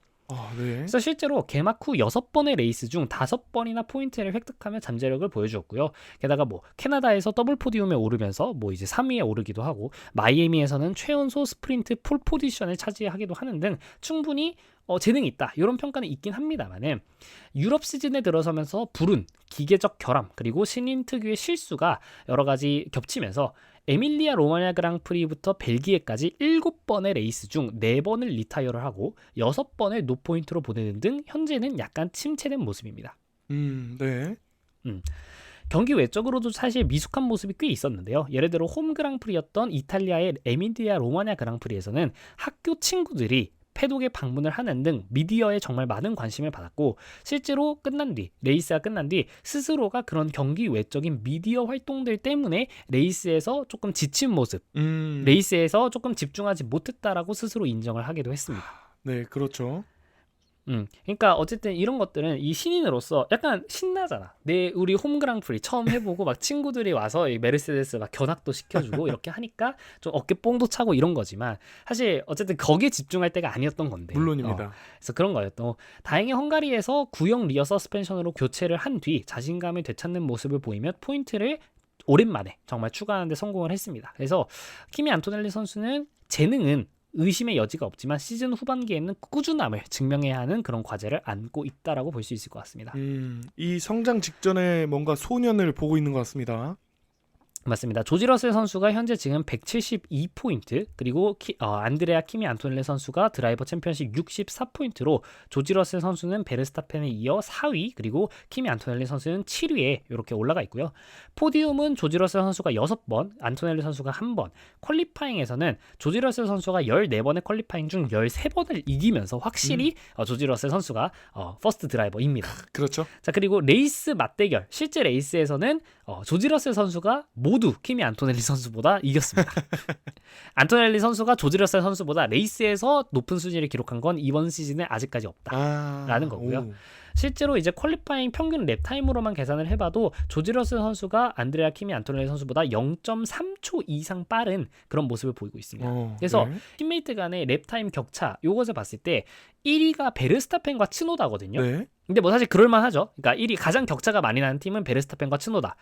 네. 그래서 실제로 개막 후 6번의 레이스 중 5번이나 포인트를 획득하며 잠재력을 보여주었고요. 게다가 뭐 캐나다에서 더블 포디움에 오르면서 뭐 이제 3위에 오르기도 하고 마이애미에서는 최연소 스프린트 폴 포지션을 차지하기도 하는 등 충분히 재능이 있다. 이런 평가는 있긴 합니다만은 유럽 시즌에 들어서면서 불운, 기계적 결함, 그리고 신인 특유의 실수가 여러 가지 겹치면서 에밀리아 로마냐 그랑프리부터 벨기에까지 7번의 레이스 중 4번을 리타이어를 하고 6번을 노포인트로 보내는 등 현재는 약간 침체된 모습입니다. 네. 경기 외적으로도 사실 미숙한 모습이 꽤 있었는데요. 예를 들어 홈 그랑프리였던 이탈리아의 에밀리아 로마냐 그랑프리에서는 학교 친구들이 패독에 방문을 하는 등 미디어에 정말 많은 관심을 받았고 실제로 레이스가 끝난 뒤 스스로가 그런 경기 외적인 미디어 활동들 때문에 레이스에서 조금 지친 모습, 레이스에서 조금 집중하지 못했다라고 스스로 인정을 하기도 했습니다. 네, 그렇죠. 그러니까 어쨌든 이런 것들은 이 신인으로서 약간 신나잖아. 우리 홈 그랑프리 처음 해보고 막 친구들이 와서 이 메르세데스 막 견학도 시켜주고 이렇게 하니까 좀 어깨 뽕도 차고 이런 거지만 사실 어쨌든 거기에 집중할 때가 아니었던 건데. 물론입니다. 그래서 그런 거였던. 다행히 헝가리에서 구형 리어 서스펜션으로 교체를 한 뒤 자신감을 되찾는 모습을 보이며 포인트를 오랜만에 정말 추가하는 데 성공을 했습니다. 그래서 키미 안토넬리 선수는 재능은 의심의 여지가 없지만 시즌 후반기에는 꾸준함을 증명해야 하는 그런 과제를 안고 있다라고 볼 수 있을 것 같습니다. 이 성장 직전에 뭔가 소년을 보고 있는 것 같습니다. 맞습니다. 조지 러셀 선수가 현재 지금 172포인트 그리고 안드레아 키미 안토넬리 선수가 드라이버 챔피언십 64포인트로 조지 러셀 선수는 베르스타펜에 이어 4위 그리고 키미 안토넬리 선수는 7위에 이렇게 올라가 있고요. 포디움은 조지 러셀 선수가 6번, 안토넬리 선수가 1번, 퀄리파잉에서는 조지 러셀 선수가 14번의 퀄리파잉 중 13번을 이기면서 확실히 조지 러셀 선수가 퍼스트 드라이버입니다. 그렇죠. 자, 그리고 레이스 맞대결, 실제 레이스에서는 조지 러셀 선수가 모두 키미 안토넬리 선수보다 이겼습니다. 안토넬리 선수가 조지 러셀 선수보다 레이스에서 높은 순위를 기록한 건 이번 시즌에 아직까지 없다라는 거고요. 오. 실제로 이제 퀄리파잉 평균 랩 타임으로만 계산을 해봐도 조지 러셀 선수가 안드레아 키미 안토넬리 선수보다 0.3초 이상 빠른 그런 모습을 보이고 있습니다. 그래서 네. 팀메이트 간의 랩 타임 격차 요것을 봤을 때 1위가 베르스타펜과 츠노다거든요. 네. 근데 뭐 사실 그럴만 하죠. 그러니까 1위 가장 격차가 많이 나는 팀은 베르스타펜과 츠노다.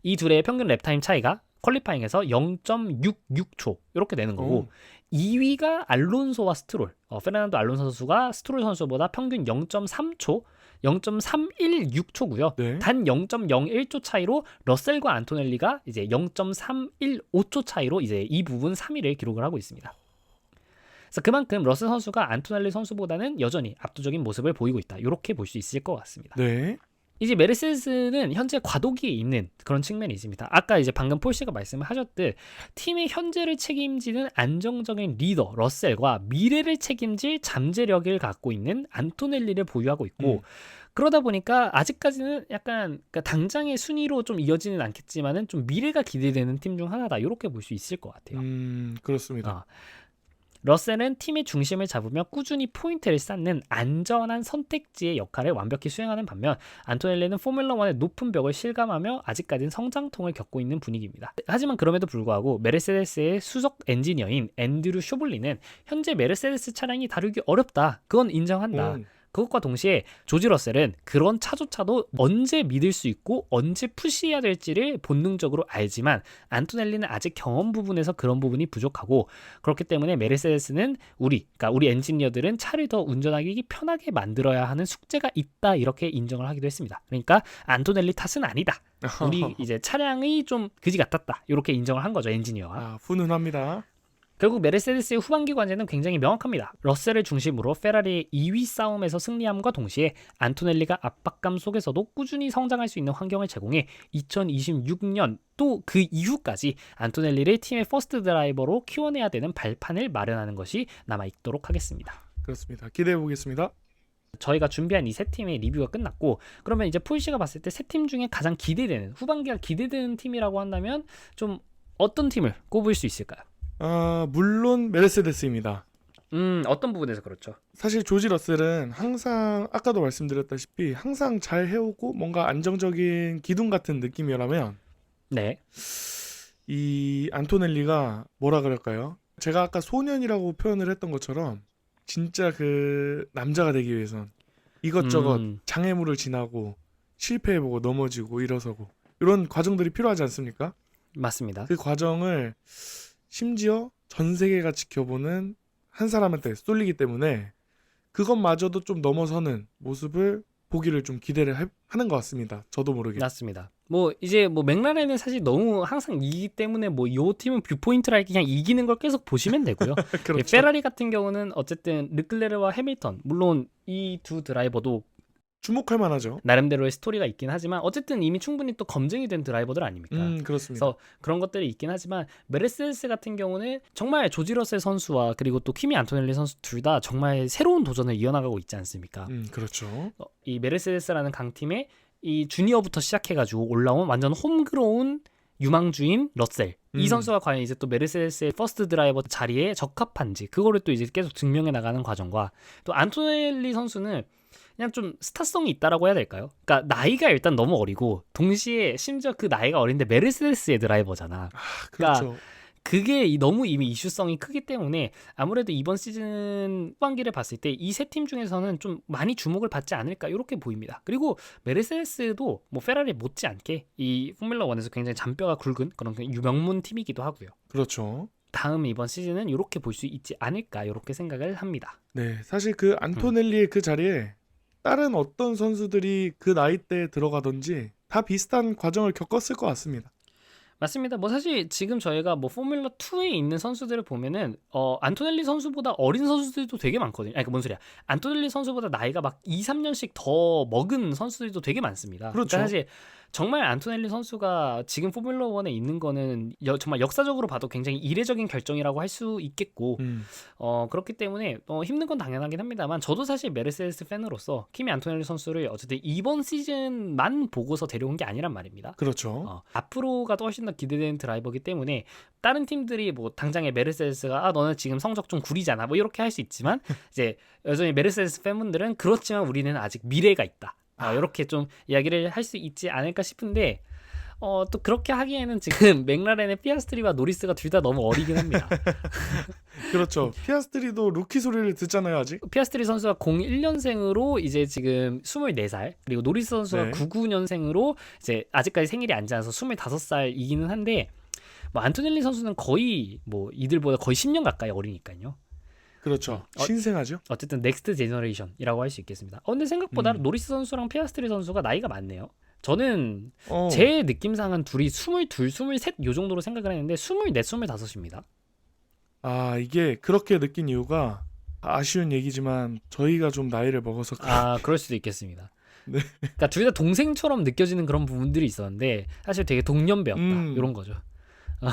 이 둘의 평균 랩 타임 차이가 퀄리파잉에서 0.66초 이렇게 되는 거고 2위가 알론소와 스트롤. 페르난도 알론소 선수가 스트롤 선수보다 평균 0.3초, 0.316초고요. 네. 단 0.01초 차이로 러셀과 안토넬리가 이제 0.315초 차이로 이제 이 부분 3위를 기록을 하고 있습니다. 그래서 그만큼 러셀 선수가 안토넬리 선수보다는 여전히 압도적인 모습을 보이고 있다. 이렇게 볼 수 있을 것 같습니다. 네. 이제 메르세데스는 현재 과도기에 있는 그런 측면이 있습니다. 아까 이제 방금 폴 씨가 말씀을 하셨듯 팀의 현재를 책임지는 안정적인 리더 러셀과 미래를 책임질 잠재력을 갖고 있는 안토넬리를 보유하고 있고 그러다 보니까 아직까지는 약간 그러니까 당장의 순위로 좀 이어지는 않겠지만은 좀 미래가 기대되는 팀 중 하나다. 이렇게 볼 수 있을 것 같아요. 그렇습니다. 러셀은 팀의 중심을 잡으며 꾸준히 포인트를 쌓는 안전한 선택지의 역할을 완벽히 수행하는 반면 안토넬리는 포뮬러1의 높은 벽을 실감하며 아직까지는 성장통을 겪고 있는 분위기입니다. 하지만 그럼에도 불구하고 메르세데스의 수석 엔지니어인 앤드류 쇼블리는 현재 메르세데스 차량이 다루기 어렵다. 그건 인정한다. 그것과 동시에 조지 러셀은 그런 차조차도 언제 믿을 수 있고 언제 푸시해야 될지를 본능적으로 알지만 안토넬리는 아직 경험 부분에서 그런 부분이 부족하고 그렇기 때문에 메르세데스는 그러니까 우리 엔지니어들은 차를 더 운전하기 편하게 만들어야 하는 숙제가 있다 이렇게 인정을 하기도 했습니다. 그러니까 안토넬리 탓은 아니다. 우리 이제 차량이 좀 그지 같았다. 이렇게 인정을 한 거죠 엔지니어가. 훈훈합니다. 결국 메르세데스의 후반기 관제는 굉장히 명확합니다. 러셀을 중심으로 페라리의 2위 싸움에서 승리함과 동시에 안토넬리가 압박감 속에서도 꾸준히 성장할 수 있는 환경을 제공해 2026년 또 그 이후까지 안토넬리를 팀의 퍼스트 드라이버로 키워내야 되는 발판을 마련하는 것이 남아있도록 하겠습니다. 그렇습니다. 기대해 보겠습니다. 저희가 준비한 이 세 팀의 리뷰가 끝났고 그러면 이제 폴 씨가 봤을 때 세 팀 중에 가장 기대되는 후반기가 기대되는 팀이라고 한다면 좀 어떤 팀을 꼽을 수 있을까요? 물론 메르세데스입니다. 어떤 부분에서 그렇죠? 사실 조지 러셀은 항상 아까도 말씀드렸다시피 항상 잘 해오고 뭔가 안정적인 기둥 같은 느낌이라면 네. 이 안토넬리가 뭐라 그럴까요? 제가 아까 소년이라고 표현을 했던 것처럼 진짜 그 남자가 되기 위해선 이것저것 장애물을 지나고 실패해보고 넘어지고 일어서고 이런 과정들이 필요하지 않습니까? 맞습니다. 그 과정을 심지어 전 세계가 지켜보는 한 사람한테 쏠리기 때문에 그것마저도 좀 넘어서는 모습을 보기를 좀 기대를 하는 것 같습니다. 저도 모르게. 맞습니다. 뭐 이제 뭐 맥라렌은 사실 너무 항상 이기기 때문에 뭐 이 팀은 뷰포인트라 그냥 이기는 걸 계속 보시면 되고요. 그렇죠. 페라리 같은 경우는 어쨌든 르클레르와 해밀턴 물론 이 두 드라이버도 주목할 만하죠. 나름대로의 스토리가 있긴 하지만 어쨌든 이미 충분히 또 검증이 된 드라이버들 아닙니까? 그렇습니다. 그래서 그런 것들이 있긴 하지만 메르세데스 같은 경우는 정말 조지 러셀 선수와 그리고 또 키미 안토넬리 선수 둘 다 정말 새로운 도전을 이어나가고 있지 않습니까? 그렇죠. 이 메르세데스라는 강팀에 이 주니어부터 시작해가지고 올라온 완전 홈그로운 유망주인 러셀 이 선수가 과연 이제 또 메르세데스의 퍼스트 드라이버 자리에 적합한지 그거를 또 이제 계속 증명해 나가는 과정과 또 안토넬리 선수는 그냥 좀 스타성이 있다라고 해야 될까요? 그러니까 나이가 일단 너무 어리고 동시에 심지어 그 나이가 어린데 메르세데스의 드라이버잖아. 그러니까 그렇죠. 그게 너무 이미 이슈성이 크기 때문에 아무래도 이번 시즌 후반기를 봤을 때 이 세 팀 중에서는 좀 많이 주목을 받지 않을까 이렇게 보입니다. 그리고 메르세데스도 뭐 페라리 못지않게 이 포뮬러 1에서 굉장히 잔뼈가 굵은 그런 유명문 팀이기도 하고요. 그렇죠. 다음 이번 시즌은 이렇게 볼 수 있지 않을까 이렇게 생각을 합니다. 네, 사실 그 안토넬리의 그 자리에 다른 어떤 선수들이 그 나이 때 들어가든지 다 비슷한 과정을 겪었을 것 같습니다. 맞습니다. 뭐 사실 지금 저희가 뭐 포뮬러 2에 있는 선수들을 보면은 안토넬리 선수보다 어린 선수들도 되게 많거든요. 아니 뭔 소리야? 안토넬리 선수보다 나이가 막 2, 3년씩 더 먹은 선수들도 되게 많습니다. 그렇죠. 그러니까 사실 정말 안토넬리 선수가 지금 포뮬러 1에 있는 거는 정말 역사적으로 봐도 굉장히 이례적인 결정이라고 할 수 있겠고 그렇기 때문에 힘든 건 당연하긴 합니다만 저도 사실 메르세데스 팬으로서 키미 안토넬리 선수를 어쨌든 이번 시즌만 보고서 데려온 게 아니란 말입니다. 그렇죠. 앞으로가 또 훨씬 더 기대되는 드라이버이기 때문에 다른 팀들이 뭐 당장에 메르세데스가 너는 지금 성적 좀 구리잖아 뭐 이렇게 할 수 있지만 이제 여전히 메르세데스 팬분들은 그렇지만 우리는 아직 미래가 있다. 이렇게 좀 이야기를 할 수 있지 않을까 싶은데 또 그렇게 하기에는 지금 맥라렌의 피아스트리와 노리스가 둘 다 너무 어리긴 합니다. 그렇죠. 피아스트리도 루키 소리를 듣잖아요, 아직. 피아스트리 선수가 01년생으로 이제 지금 24살, 그리고 노리스 선수가 네. 99년생으로 이제 아직까지 생일이 안 지나서 25살이기는 한데 뭐 안토넬리 선수는 거의 뭐 이들보다 거의 10년 가까이 어리니까요. 그렇죠. 신생하죠. 어쨌든 넥스트 제너레이션이라고 할 수 있겠습니다. 근데 생각보다 노리스 선수랑 피아스트리 선수가 나이가 많네요. 저는 제 느낌상은 둘이 22, 23 요 정도로 생각을 했는데 24, 25입니다. 이게 그렇게 느낀 이유가 아쉬운 얘기지만 저희가 좀 나이를 먹어서 그럴 수도 있겠습니다. 네. 그러니까 둘 다 동생처럼 느껴지는 그런 부분들이 있었는데 사실 되게 동년배였다 이런 거죠.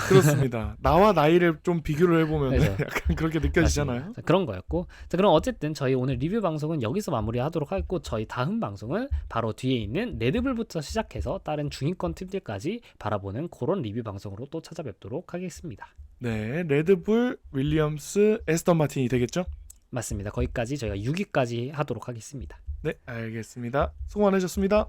그렇습니다. 나와 나이를 좀 비교를 해보면 그렇죠. 약간 그렇게 느껴지잖아요. 자, 그런 거였고 자, 그럼 어쨌든 저희 오늘 리뷰 방송은 여기서 마무리하도록 하고 저희 다음 방송은 바로 뒤에 있는 레드불부터 시작해서 다른 중위권 팀들까지 바라보는 그런 리뷰 방송으로 또 찾아뵙도록 하겠습니다. 네, 레드불, 윌리엄스, 에스턴 마틴이 되겠죠? 맞습니다. 거기까지 저희가 6위까지 하도록 하겠습니다. 네, 알겠습니다. 수고 많으셨습니다.